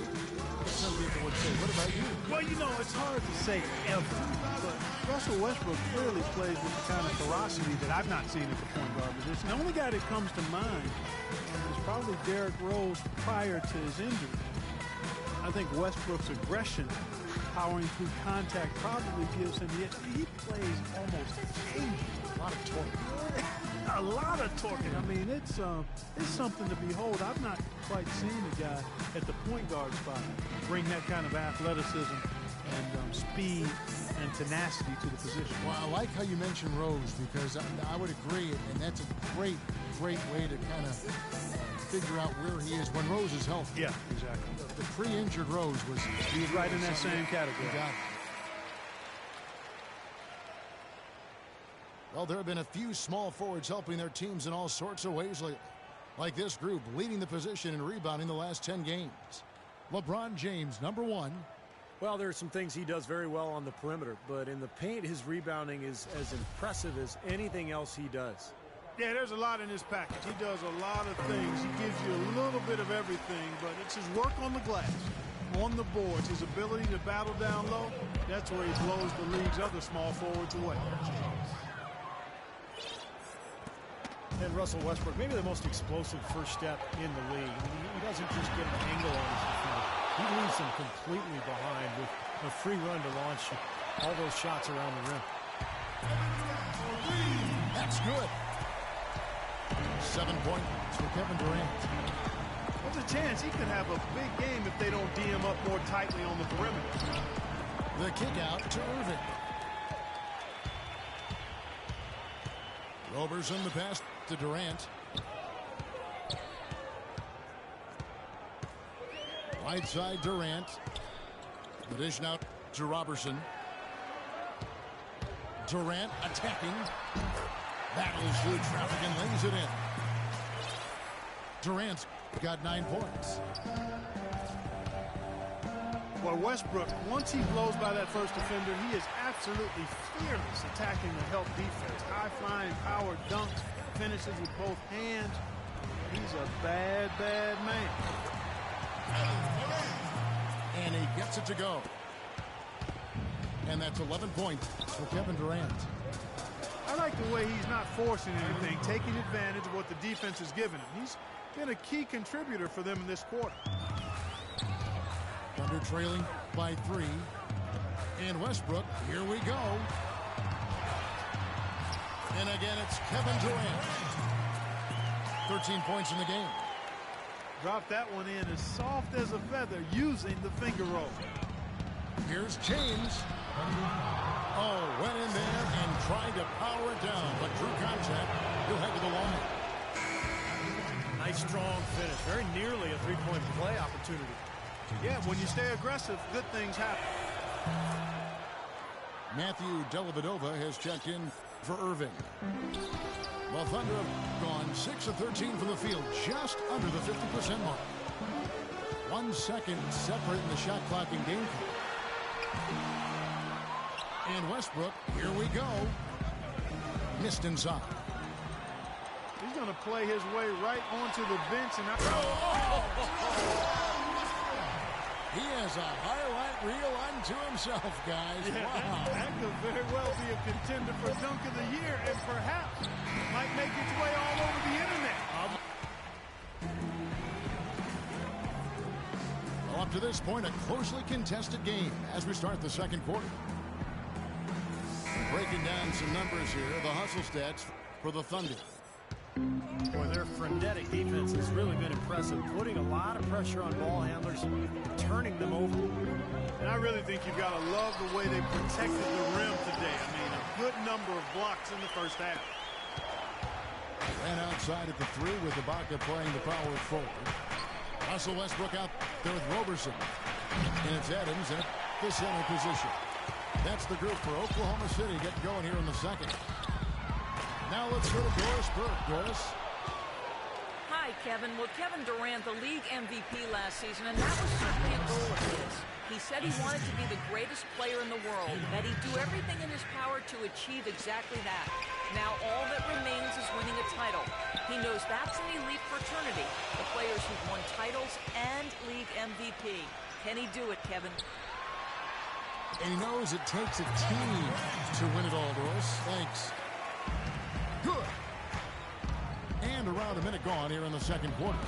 Some people would say, what about you? Well, you know, it's hard to say ever, but Russell Westbrook clearly plays with the kind of ferocity that I've not seen at the point guard position. The only guy that comes to mind is probably Derrick Rose prior to his injury. I think Westbrook's aggression, powering through contact, probably gives him the edge. He plays almost dangerous. A lot of torque. A lot of torque. I mean, it's something to behold. I've not quite seen a guy at the point guard spot bring that kind of athleticism and speed and tenacity to the position. Well, I like how you mentioned Rose because I would agree, and that's a great way to kind of figure out where he is when Rose is healthy. Yeah, exactly. The pre-injured Rose was right in that same category. You got it. Well, there have been a few small forwards helping their teams in all sorts of ways, like this group leading the position and rebounding the last 10 games. LeBron James, number 1. Well, there are some things he does very well on the perimeter, but in the paint, his rebounding is as impressive as anything else he does. Yeah, there's a lot in his package. He does a lot of things. He gives you a little bit of everything, but it's his work on the glass, on the boards, his ability to battle down low. That's where he blows the league's other small forwards away. And Russell Westbrook, maybe the most explosive first step in the league. I mean, he doesn't just get an angle on his defender. He leaves him completely behind with a free run to launch all those shots around the rim. That's good. 7 points for Kevin Durant. There's a chance he could have a big game if they don't D him up more tightly on the perimeter. The kick out to Irving. Roberson the pass to Durant. Right side Durant. The dish now to Roberson. Durant attacking. Battles through traffic and lays it in. Durant's got 9 points. Well, Westbrook, once he blows by that first defender, he is absolutely fearless attacking the help defense. High-flying power dunks, finishes with both hands. He's a bad, bad man. And he gets it to go. And that's 11 points for Kevin Durant. I like the way he's not forcing anything, taking advantage of what the defense is giving him. He's been a key contributor for them in this quarter. Thunder trailing by 3. And Westbrook, here we go. And again, it's Kevin Durant. 13 points in the game. Dropped that one in as soft as a feather using the finger roll. Here's James. Oh, went in there and tried to power it down, but drew contact. He'll head to the line. Nice strong finish. Very nearly a three-point play opportunity. Yeah, when you stay aggressive, good things happen. Matthew Dellavedova has checked in for Irving. Well, Thunder have gone 6 of 13 from the field, just under the 50% mark. 1 second separate in the shot clock and game clock. And Westbrook, here we go. Missed inside. He's going to play his way right onto the bench. And he has a highlight reel unto himself, guys. Yeah, wow. that could very well be a contender for Dunk of the Year and perhaps might make its way all over the internet. Well, up to this point, a closely contested game as we start the second quarter. Breaking down some numbers here, the hustle stats for the Thunder. Boy, their frenetic defense has really been impressive, putting a lot of pressure on ball handlers, turning them over. And I really think you've got to love the way they protected the rim today. I mean, a good number of blocks in the first half. Ran outside at the 3 with Ibaka playing the power forward. Russell Westbrook out there with Roberson. And it's Adams at the center position. That's the group for Oklahoma City getting going here in the second. Now let's go to Doris Burke. Doris. Hi, Kevin. Well, Kevin Durant, the league MVP last season, and that was certainly a goal of his. He said he wanted to be the greatest player in the world, that he'd do everything in his power to achieve exactly that. Now all that remains is winning a title. He knows that's an elite fraternity, the players who've won titles and league MVP. Can he do it, Kevin? And he knows it takes a team to win it all, Doris. Thanks. Good. And around a minute gone here in the second quarter.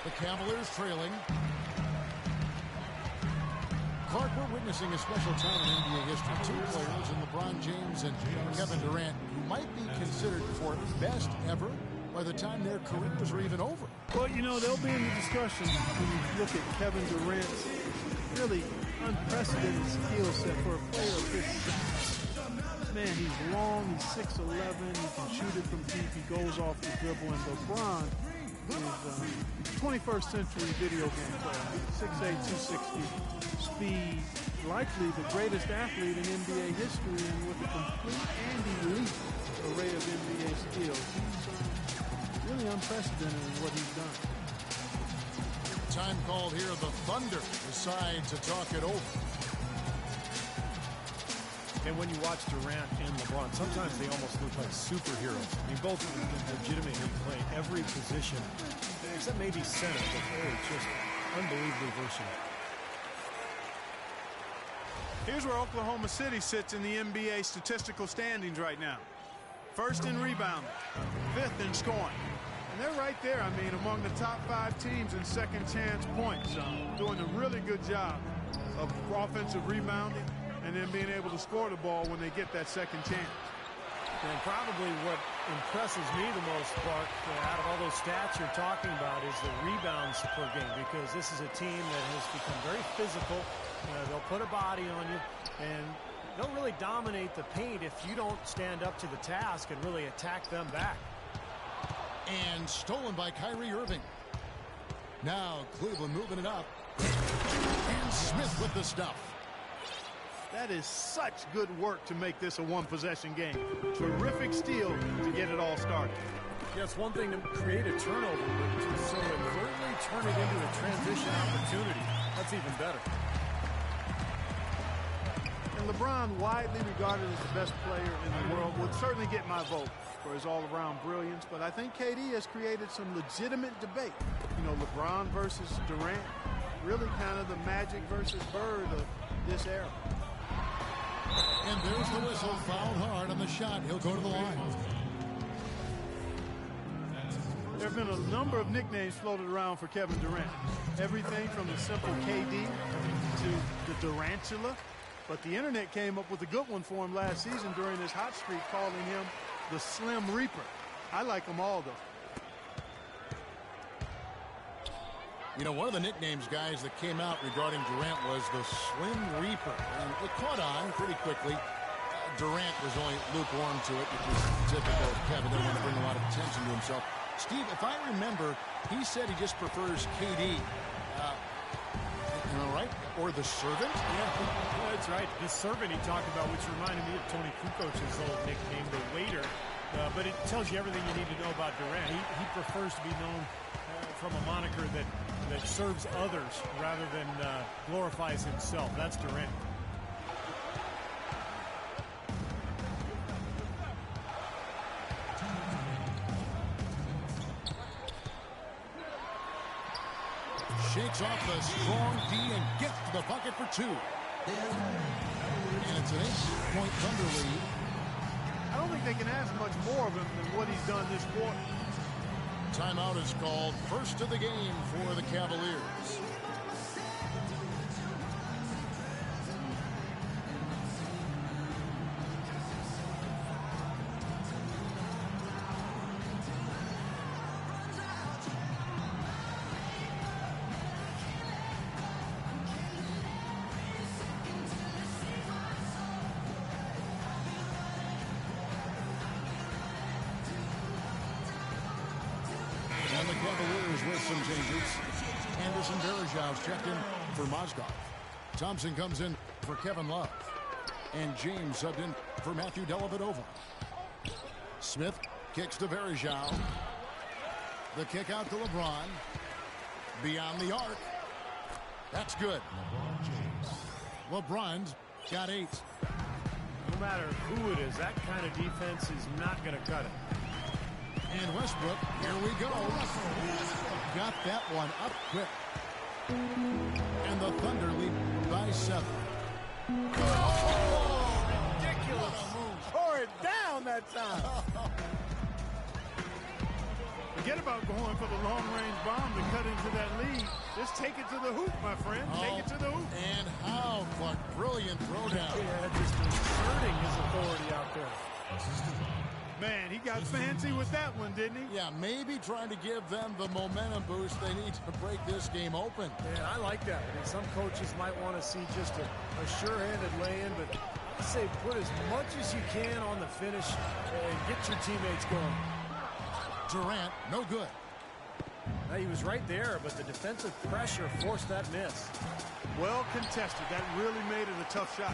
The Cavaliers trailing. Clark, we're witnessing a special time in NBA history. 2 players in LeBron James and Kevin Durant who might be considered for best ever by the time their careers are even over. Well, you know, they'll be in the discussion when you look at Kevin Durant's really unprecedented skill set for a player of his size. Man, he's long, he's 6'11", he can shoot it from deep, he goes off the dribble, and LeBron is 21st century video game player. 6'8", 260, speed, likely the greatest athlete in NBA history, and with a complete and elite array of NBA skills. He's really unprecedented in what he's done. Time called here. The Thunder decide to talk it over. And when you watch Durant and LeBron, sometimes they almost look like superheroes. I mean, both of them legitimately play every position, except maybe center, but they're just unbelievably versatile. Here's where Oklahoma City sits in the NBA statistical standings right now. First in rebounding, 5th in scoring. And they're right there, I mean, among the top 5 teams in second chance points. Doing a really good job of offensive rebounding and then being able to score the ball when they get that second chance. And probably what impresses me the most, Clark, out of all those stats you're talking about is the rebounds per game, because this is a team that has become very physical. They'll put a body on you, and they'll really dominate the paint if you don't stand up to the task and really attack them back. And stolen by Kyrie Irving. Now Cleveland moving it up. And Smith with the stuff. That is such good work to make this a one-possession game. Terrific steal to get it all started. Yeah, it's one thing to create a turnover, but to so overtly turn it into a transition opportunity, that's even better. And LeBron, widely regarded as the best player in the world, would certainly get my vote for his all-around brilliance, but I think KD has created some legitimate debate. You know, LeBron versus Durant, really kind of the Magic versus Bird of this era. And there's the whistle, fouled hard on the shot. He'll go to the line. There have been a number of nicknames floated around for Kevin Durant. Everything from the simple KD to the Durantula. But the internet came up with a good one for him last season during his hot streak, calling him the Slim Reaper. I like them all, though. You know, one of the nicknames, guys, that came out regarding Durant was the Slim Reaper. And it caught on pretty quickly. Durant was only lukewarm to it, which is typical of Kevin. Didn't want to bring a lot of attention to himself. Steve, if I remember, he said he just prefers KD. All right? Or the servant? Yeah, that's right. The servant he talked about, which reminded me of Tony Kukoc's old nickname, the waiter. But it tells you everything you need to know about Durant. He prefers to be known from a moniker that serves others rather than glorifies himself. That's Durant. Shakes off the strong D and gets to the bucket for two. And it's an 8-point Thunder lead. I don't think they can ask much more of him than what he's done this quarter. Timeout is called. First of the game for the Cavaliers. And the Cavaliers with some changes. Anderson Varejão's checked in for Mozgov. Thompson comes in for Kevin Love. And James subbed in for Matthew Dellavedova. Smith kicks to Varejão. The kick out to LeBron. Beyond the arc. That's good. LeBron's got 8. No matter who it is, that kind of defense is not going to cut it. And Westbrook, here we go. Got that one up quick. And the Thunder lead by 7. Oh, ridiculous. Tore it down that time. Forget about going for the long-range bomb to cut into that lead. Just take it to the hoop, my friend. Take it to the hoop. And how, Clark? Brilliant throwdown. Yeah, just asserting his authority out there. Man, he got fancy with that one, didn't he? Yeah, maybe trying to give them the momentum boost they need to break this game open. Yeah, I like that. I mean, some coaches might want to see just a sure-handed lay-in, but I say put as much as you can on the finish and get your teammates going. Durant, no good. Now, he was right there, but the defensive pressure forced that miss. Well contested. That really made it a tough shot.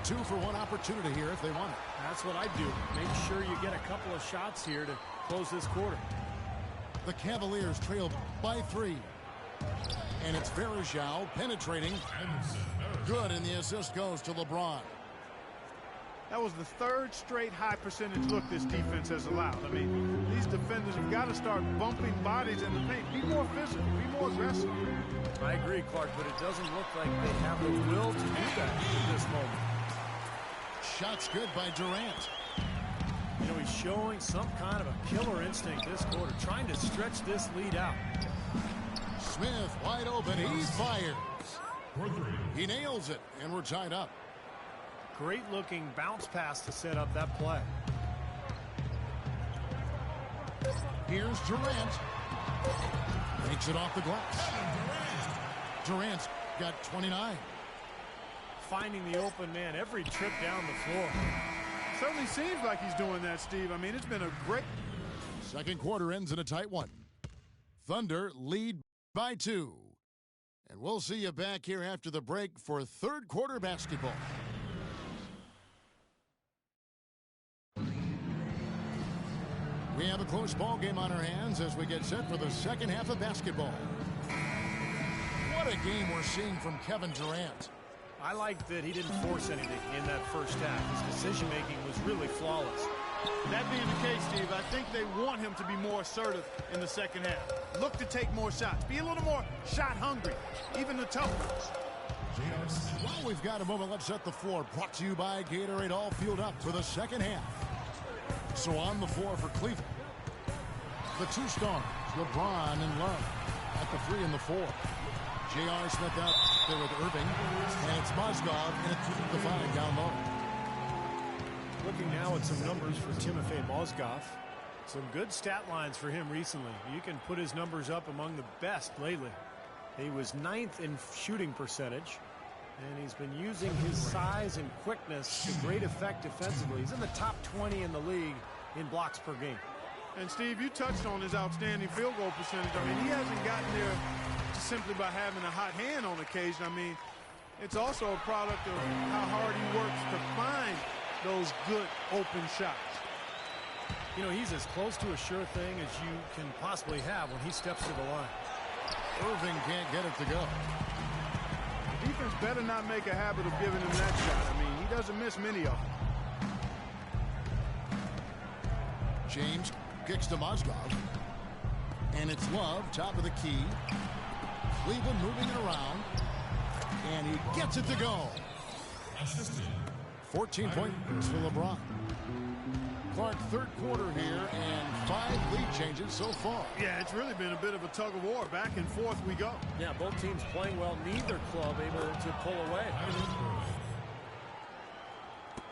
2 for 1 opportunity here if they want it. That's what I do. Make sure you get a couple of shots here to close this quarter. The Cavaliers trail by 3. And it's Varejão penetrating. Good, and the assist goes to LeBron. That was the 3rd straight high percentage look this defense has allowed. I mean, these defenders have got to start bumping bodies in the paint. Be more physical. Be more aggressive. I agree, Clark, but it doesn't look like they have the will to do that in this moment. Shots good by Durant. You know, he's showing some kind of a killer instinct this quarter, trying to stretch this lead out. Smith wide open. He fires. He nails it, and we're tied up. Great looking bounce pass to set up that play. Here's Durant. Takes it off the glass. Durant's got 29. Finding the open man every trip down the floor. Certainly seems like he's doing that, Steve. I mean, it's been a great... Second quarter ends in a tight one. Thunder lead by 2. And we'll see you back here after the break for third quarter basketball. We have a close ball game on our hands as we get set for the second half of basketball. What a game we're seeing from Kevin Durant. I like that he didn't force anything in that first half. His decision-making was really flawless. That being the case, Steve, I think they want him to be more assertive in the second half. Look to take more shots. Be a little more shot hungry, even the tough ones. Well, we've got a moment. Let's set the floor. Brought to you by Gatorade. All fueled up for the second half. So on the floor for Cleveland, the two stars, LeBron and Love, at the 3 and the 4. J.R. Smith out there with Irving, and it's Mozgov in at the 5 down low. Looking now at some numbers for Timofey Mozgov. Some good stat lines for him recently. You can put his numbers up among the best lately. He was 9th in shooting percentage, and he's been using his size and quickness to great effect defensively. He's in the top 20 in the league in blocks per game. And Steve, you touched on his outstanding field goal percentage. I mean, he hasn't gotten there just simply by having a hot hand on occasion. I mean, it's also a product of how hard he works to find those good open shots. You know, he's as close to a sure thing as you can possibly have when he steps to the line. Irving can't get it to go. The defense better not make a habit of giving him that shot. I mean, he doesn't miss many of them. James kicks to Mozgov. And it's Love, top of the key. Cleveland moving it around. And he gets it to go. 14 points for LeBron. Clark, third quarter here, and 5 lead changes so far. Yeah, it's really been a bit of a tug of war. Back and forth we go. Yeah, both teams playing well. Neither club able to pull away.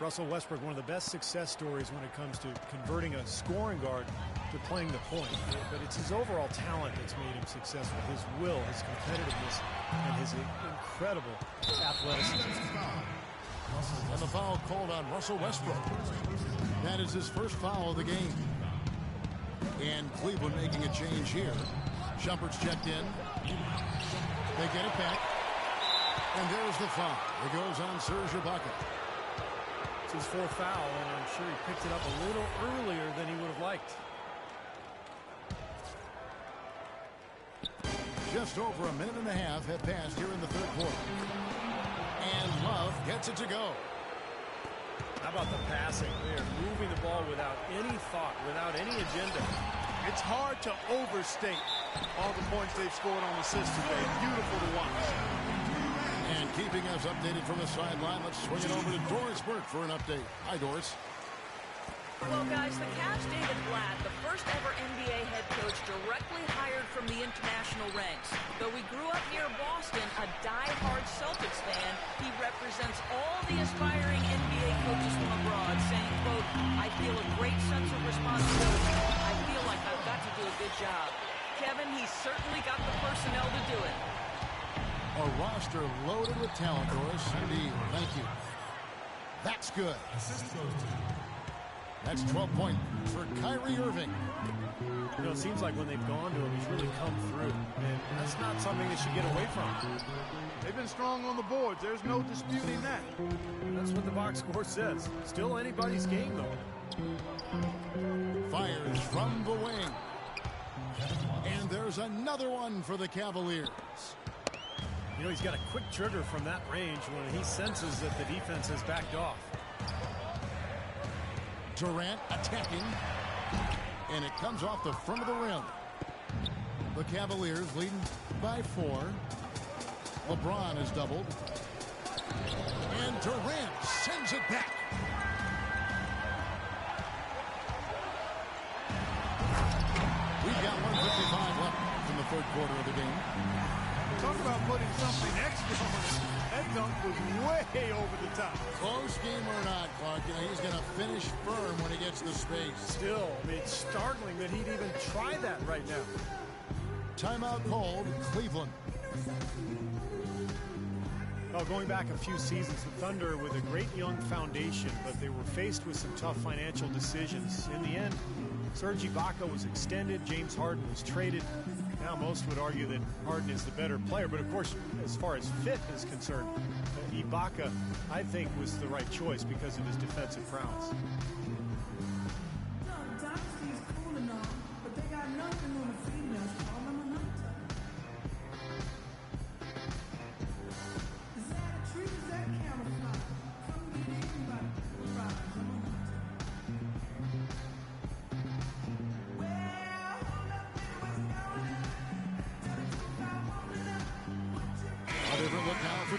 Russell Westbrook, one of the best success stories when it comes to converting a scoring guard to playing the point. But it's his overall talent that's made him successful. His will, his competitiveness, and his incredible athleticism. And the foul called on Russell Westbrook. That is his first foul of the game. And Cleveland making a change here. Shumpert's checked in. They get it back. And there's the foul. It goes on Serge Ibaka. It's his 4th foul, and I'm sure he picked it up a little earlier than he would have liked. Just over a minute and a half have passed here in the third quarter. And Love gets it to go. How about the passing? They are moving the ball without any thought, without any agenda. It's hard to overstate all the points they've scored on assists today. Beautiful to watch. And keeping us updated from the sideline, let's swing it over to Doris Burke for an update. Hi, Doris. Well, guys, the Cavs' David Blatt, the first ever NBA head coach directly hired from the international ranks. Though he grew up near Boston, a die-hard Celtics fan, he represents all the aspiring NBA coaches from abroad, saying, quote, I feel a great sense of responsibility. I feel like I've got to do a good job. Kevin, he's certainly got the personnel to do it. A roster loaded with talent, Doris. Indeed. Thank you. That's good. That's 12 points for Kyrie Irving. You know, it seems like when they've gone to him, he's really come through. And that's not something they should get away from. They've been strong on the boards. There's no disputing that. That's what the box score says. Still anybody's game, though. Fires from the wing. And there's another one for the Cavaliers. You know, he's got a quick trigger from that range when he senses that the defense has backed off. Durant attacking. And it comes off the front of the rim. The Cavaliers leading by 4. LeBron is doubled. And Durant sends it back. We've got 1:55 left in the third quarter of the game. Talk about putting something extra on it. That dunk was way over the top. Close game or not, Clark, he's going to finish firm when he gets the space. Still, I mean, it's startling that he'd even try that right now. Timeout called, Cleveland. Well, going back a few seasons, the Thunder with a great young foundation, but they were faced with some tough financial decisions. In the end, Serge Ibaka was extended, James Harden was traded. Now most would argue that Harden is the better player, but of course, as far as fit is concerned, Ibaka, I think, was the right choice because of his defensive prowess.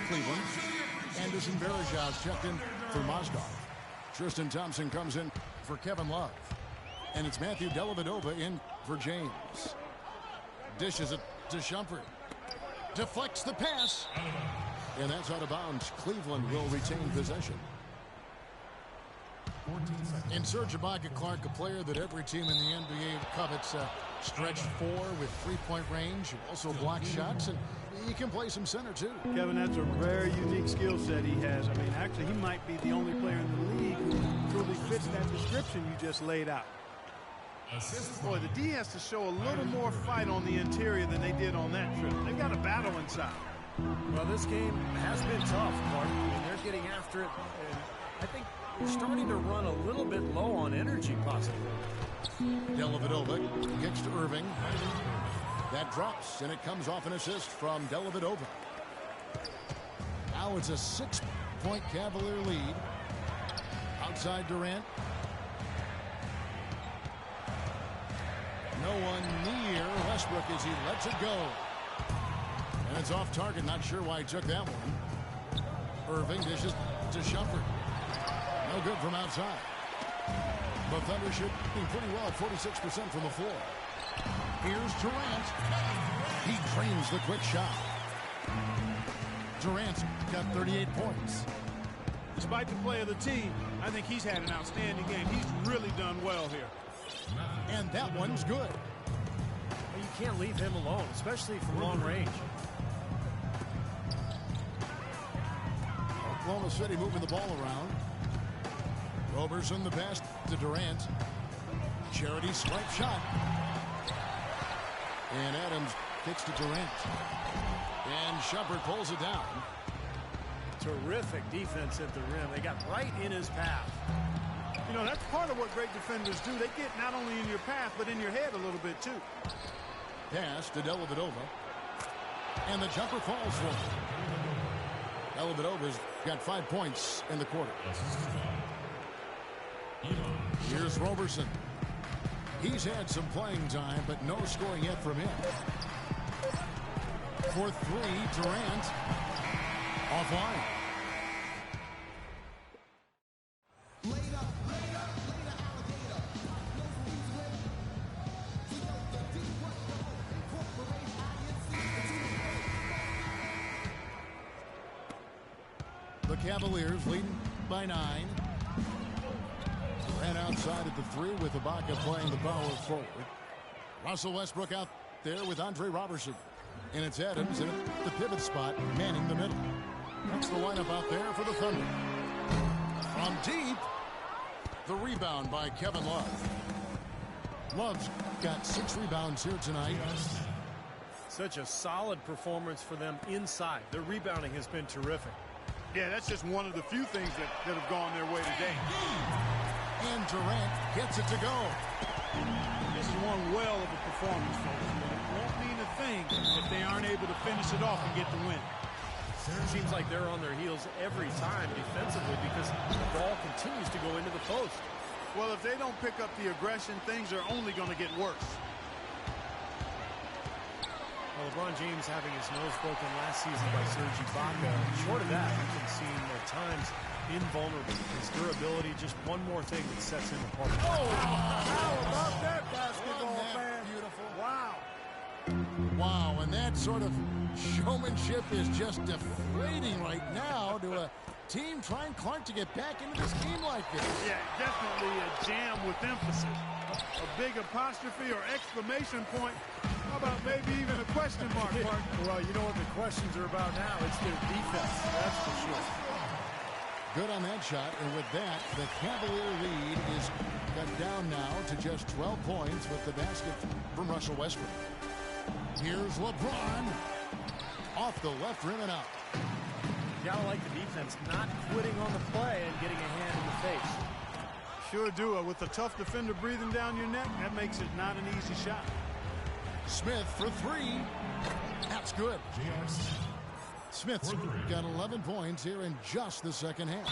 Cleveland. Anderson Varejao checked in for Mozgov. Tristan Thompson comes in for Kevin Love. And it's Matthew Dellavedova in for James. Dishes it to Shumpert. Deflects the pass. And that's out of bounds. Cleveland will retain possession. In Serge Ibaka, Clark, a player that every team in the NBA covets. Stretch 4 with three-point range. Also block shots, and he can play some center too. Kevin, that's a very unique skill set he has. I mean, actually, he might be the only player in the league who truly fits that description you just laid out. Boy, the D has to show a little more fight on the interior than they did on that trip. They've got a battle inside. Well, this game has been tough, Clark. I mean, they're getting after it, and I think they're starting to run a little bit low on energy, possibly. Dellavedova kicks to Irving. That drops, and it comes off an assist from Dellavedova. Now it's a 6-point Cavalier lead. Outside Durant. No one near Westbrook as he lets it go. And it's off target. Not sure why he took that one. Irving dishes to Shumpert. No good from outside. The Thunder shooting pretty well, 46% from the floor. Here's Durant. He drains the quick shot. Durant's got 38 points. Despite the play of the team, I think he's had an outstanding game. He's really done well here. And that one's good. Well, you can't leave him alone, especially from long range. Oklahoma City moving the ball around. Roberson the pass to Durant. Charity swipe shot. And Adams kicks to Durant. And Shumpert pulls it down. Terrific defense at the rim. They got right in his path. You know, that's part of what great defenders do. They get not only in your path, but in your head a little bit, too. Pass to Dellavedova. And the jumper falls for him. Dellavedova's got 5 points in the quarter. Here's Roberson. He's had some playing time, but no scoring yet from him. For three, Durant. Offline. The Cavaliers leading by 9. Ran outside at the 3 with Ibaka playing the power forward. Russell Westbrook out there with Andre Robertson. And it's Adams in the pivot spot, manning the middle. That's the lineup out there for the Thunder. From deep, the rebound by Kevin Love. Love's got 6 rebounds here tonight. Such a solid performance for them inside. Their rebounding has been terrific. Yeah, that's just one of the few things that have gone their way today. And Durant gets it to go. This is one well of a performance, folks. It won't mean a thing if they aren't able to finish it off and get the win. It seems like they're on their heels every time defensively because the ball continues to go into the post. Well, if they don't pick up the aggression, things are only going to get worse. Well, LeBron James having his nose broken last season by Serge Ibaka. Short of that, you can see him at times invulnerable. His durability, just one more thing that sets him apart. Oh, how about that basketball, man? Beautiful. Wow. Wow, and that sort of showmanship is just deflating right now to a team trying Clark to get back into this game like this. Yeah, definitely a jam with emphasis. A big apostrophe or exclamation point. How about maybe even a question mark, Clark? Well, you know what the questions are about now? It's their defense, that's for sure. Good on that shot, and with that, the Cavalier lead is cut down now to just 12 points with the basket from Russell Westbrook. Here's LeBron. Off the left rim and out. You gotta like the defense not quitting on the play and getting a hand in the face. Sure do. With a tough defender breathing down your neck, that makes it not an easy shot. Smith for three. That's good. Smith's got 11 points here in just the second half.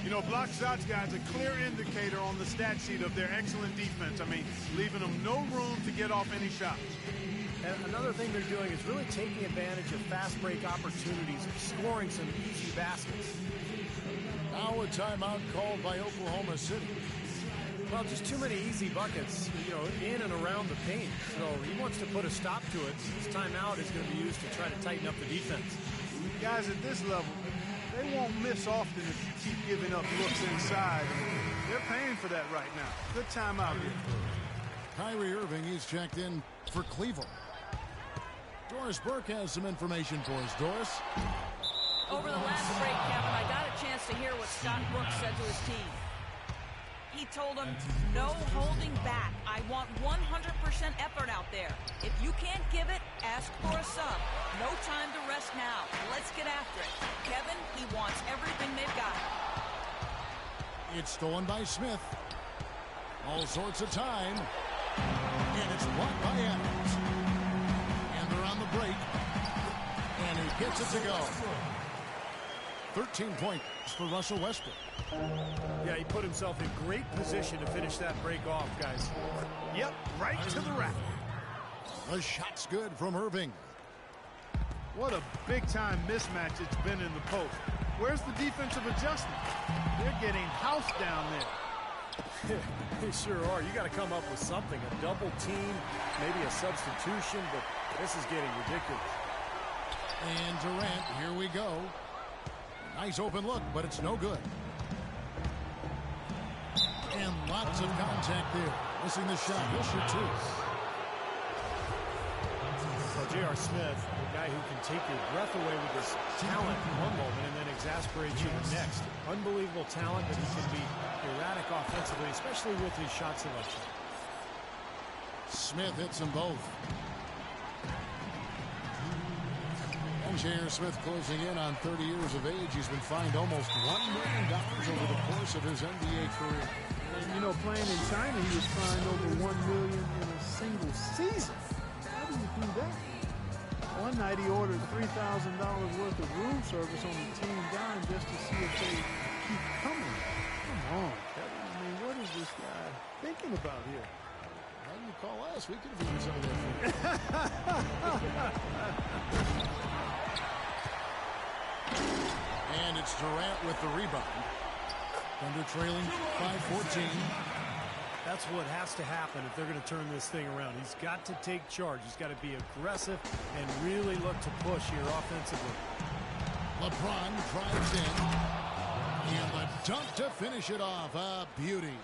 You know, block shots, guys, a clear indicator on the stat sheet of their excellent defense. I mean, leaving them no room to get off any shots. And another thing they're doing is really taking advantage of fast break opportunities, scoring some easy baskets. Now a timeout called by Oklahoma City. Well, just too many easy buckets, you know, in and around the paint. So he wants to put a stop to it. This timeout is going to be used to try to tighten up the defense. Guys, at this level, they won't miss often if you keep giving up looks inside. They're paying for that right now. Good timeout here. Kyrie Irving, he's checked in for Cleveland. Doris Burke has some information for us. Doris? Over the last break, Kevin, I got a chance to hear what Scott Brooks said to his team. He told them, no holding back. I want 100% effort out there. If you can't give it, ask for a sub. No time to rest now. Let's get after it. Kevin, he wants everything they've got. It's stolen by Smith. All sorts of time. And it's blocked by Adams. And they're on the break. And he gets it to go. 13 points for Russell Westbrook. Yeah, he put himself in great position to finish that break off, guys. Yep, right to the rack. The shot's good from Irving. What a big-time mismatch it's been in the post. Where's the defensive adjustment? They're getting housed down there. They sure are. You got to come up with something. A double team, maybe a substitution, but this is getting ridiculous. And Durant, here we go. Nice open look, but it's no good. And lots of contact there. Missing the shot. He'll shoot two. So J.R. Smith, a guy who can take your breath away with his talent in one moment and then exasperate you the next. Unbelievable talent, but he can be erratic offensively, especially with his shot selection. Smith hits them both. And J.R. Smith closing in on 30 years of age. He's been fined almost $1 million over the course of his NBA career. And, you know, playing in China, he was fined over $1 million in a single season. How do you do that? One night he ordered $3,000 worth of room service on the team dime just to see if they keep coming. Come on, Kevin. I mean, what is this guy thinking about here? Why do you call us? We could have given some of that for you. And it's Durant with the rebound. Thunder trailing 5-14. That's what has to happen if they're going to turn this thing around. He's got to take charge. He's got to be aggressive and really look to push here offensively. LeBron drives in. And the dunk to finish it off. A beauty.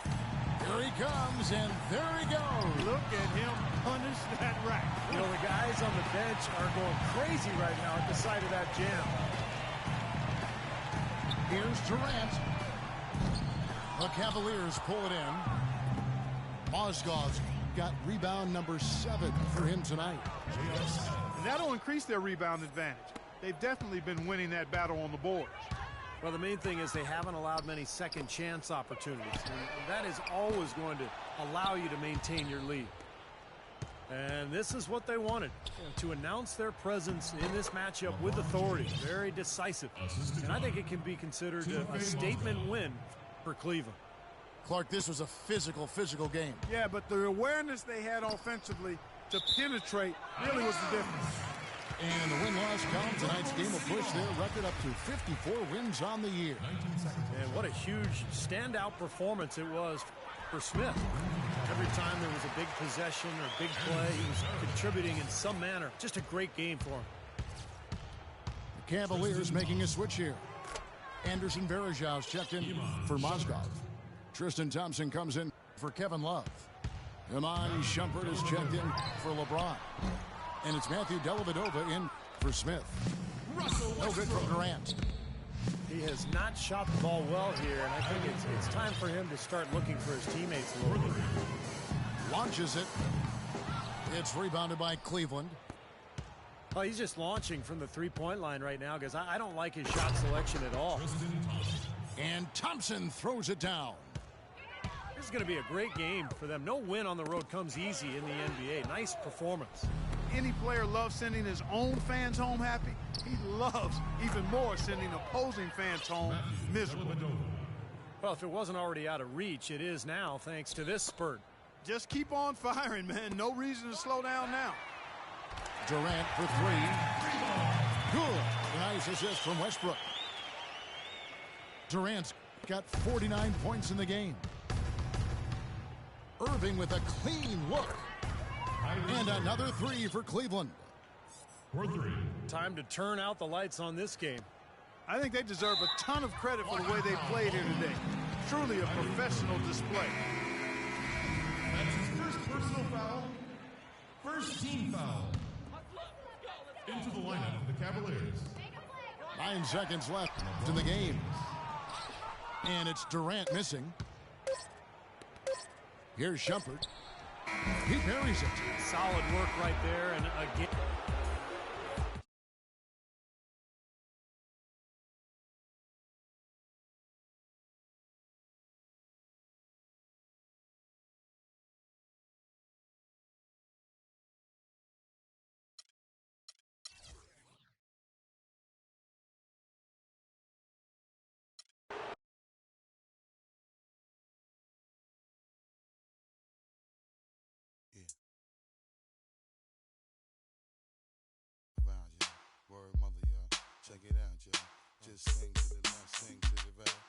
Here he comes, and there he goes. Look at him punish that rack. You know, the guys on the bench are going crazy right now at the sight of that jam. Here's Durant. The Cavaliers pull it in. Mozgov's got rebound number 7 for him tonight. And that'll increase their rebound advantage. They've definitely been winning that battle on the boards. Well, the main thing is they haven't allowed many second chance opportunities. And that is always going to allow you to maintain your lead. And this is what they wanted, to announce their presence in this matchup with authority. Very decisive. And I think it can be considered a statement win for Cleveland. Clark, this was a physical game. Yeah, but the awareness they had offensively to penetrate really was the difference. And the win-loss column tonight's game will push their record up to 54 wins on the year. And what a huge standout performance it was for Smith. Every time there was a big possession or big play, he was contributing in some manner. Just a great game for him. The Cavaliers making a switch here. Anderson Varejão's checked in for Mozgov. Tristan Thompson comes in for Kevin Love. Iman Shumpert is checked in for LeBron. And it's Matthew Dellavedova in for Smith. No good from Durant. He has not shot the ball well here, and I think it's time for him to start looking for his teammates a little bit. Launches it. It's rebounded by Cleveland. Oh, he's just launching from the three-point line right now because I don't like his shot selection at all. And Thompson throws it down. This is going to be a great game for them. No win on the road comes easy in the NBA. Nice performance. Any player loves sending his own fans home happy. He loves even more sending opposing fans home miserable. Well, if it wasn't already out of reach, it is now thanks to this spurt. Just keep on firing, man. No reason to slow down now. Durant for three. Good. Nice assist from Westbrook. Durant's got 49 points in the game. Irving with a clean look. And another three for Cleveland. Time to turn out the lights on this game. I think they deserve a ton of credit for the way they played here today. Truly a professional display. That's his first personal foul. First team foul. Into the lineup for the Cavaliers. 9 seconds left in the game. And it's Durant missing. Here's Shumpert. He buries it. Solid work right there, and again. Word mother, y'all. Check it out, y'all. Just sing to the left, sing to the right.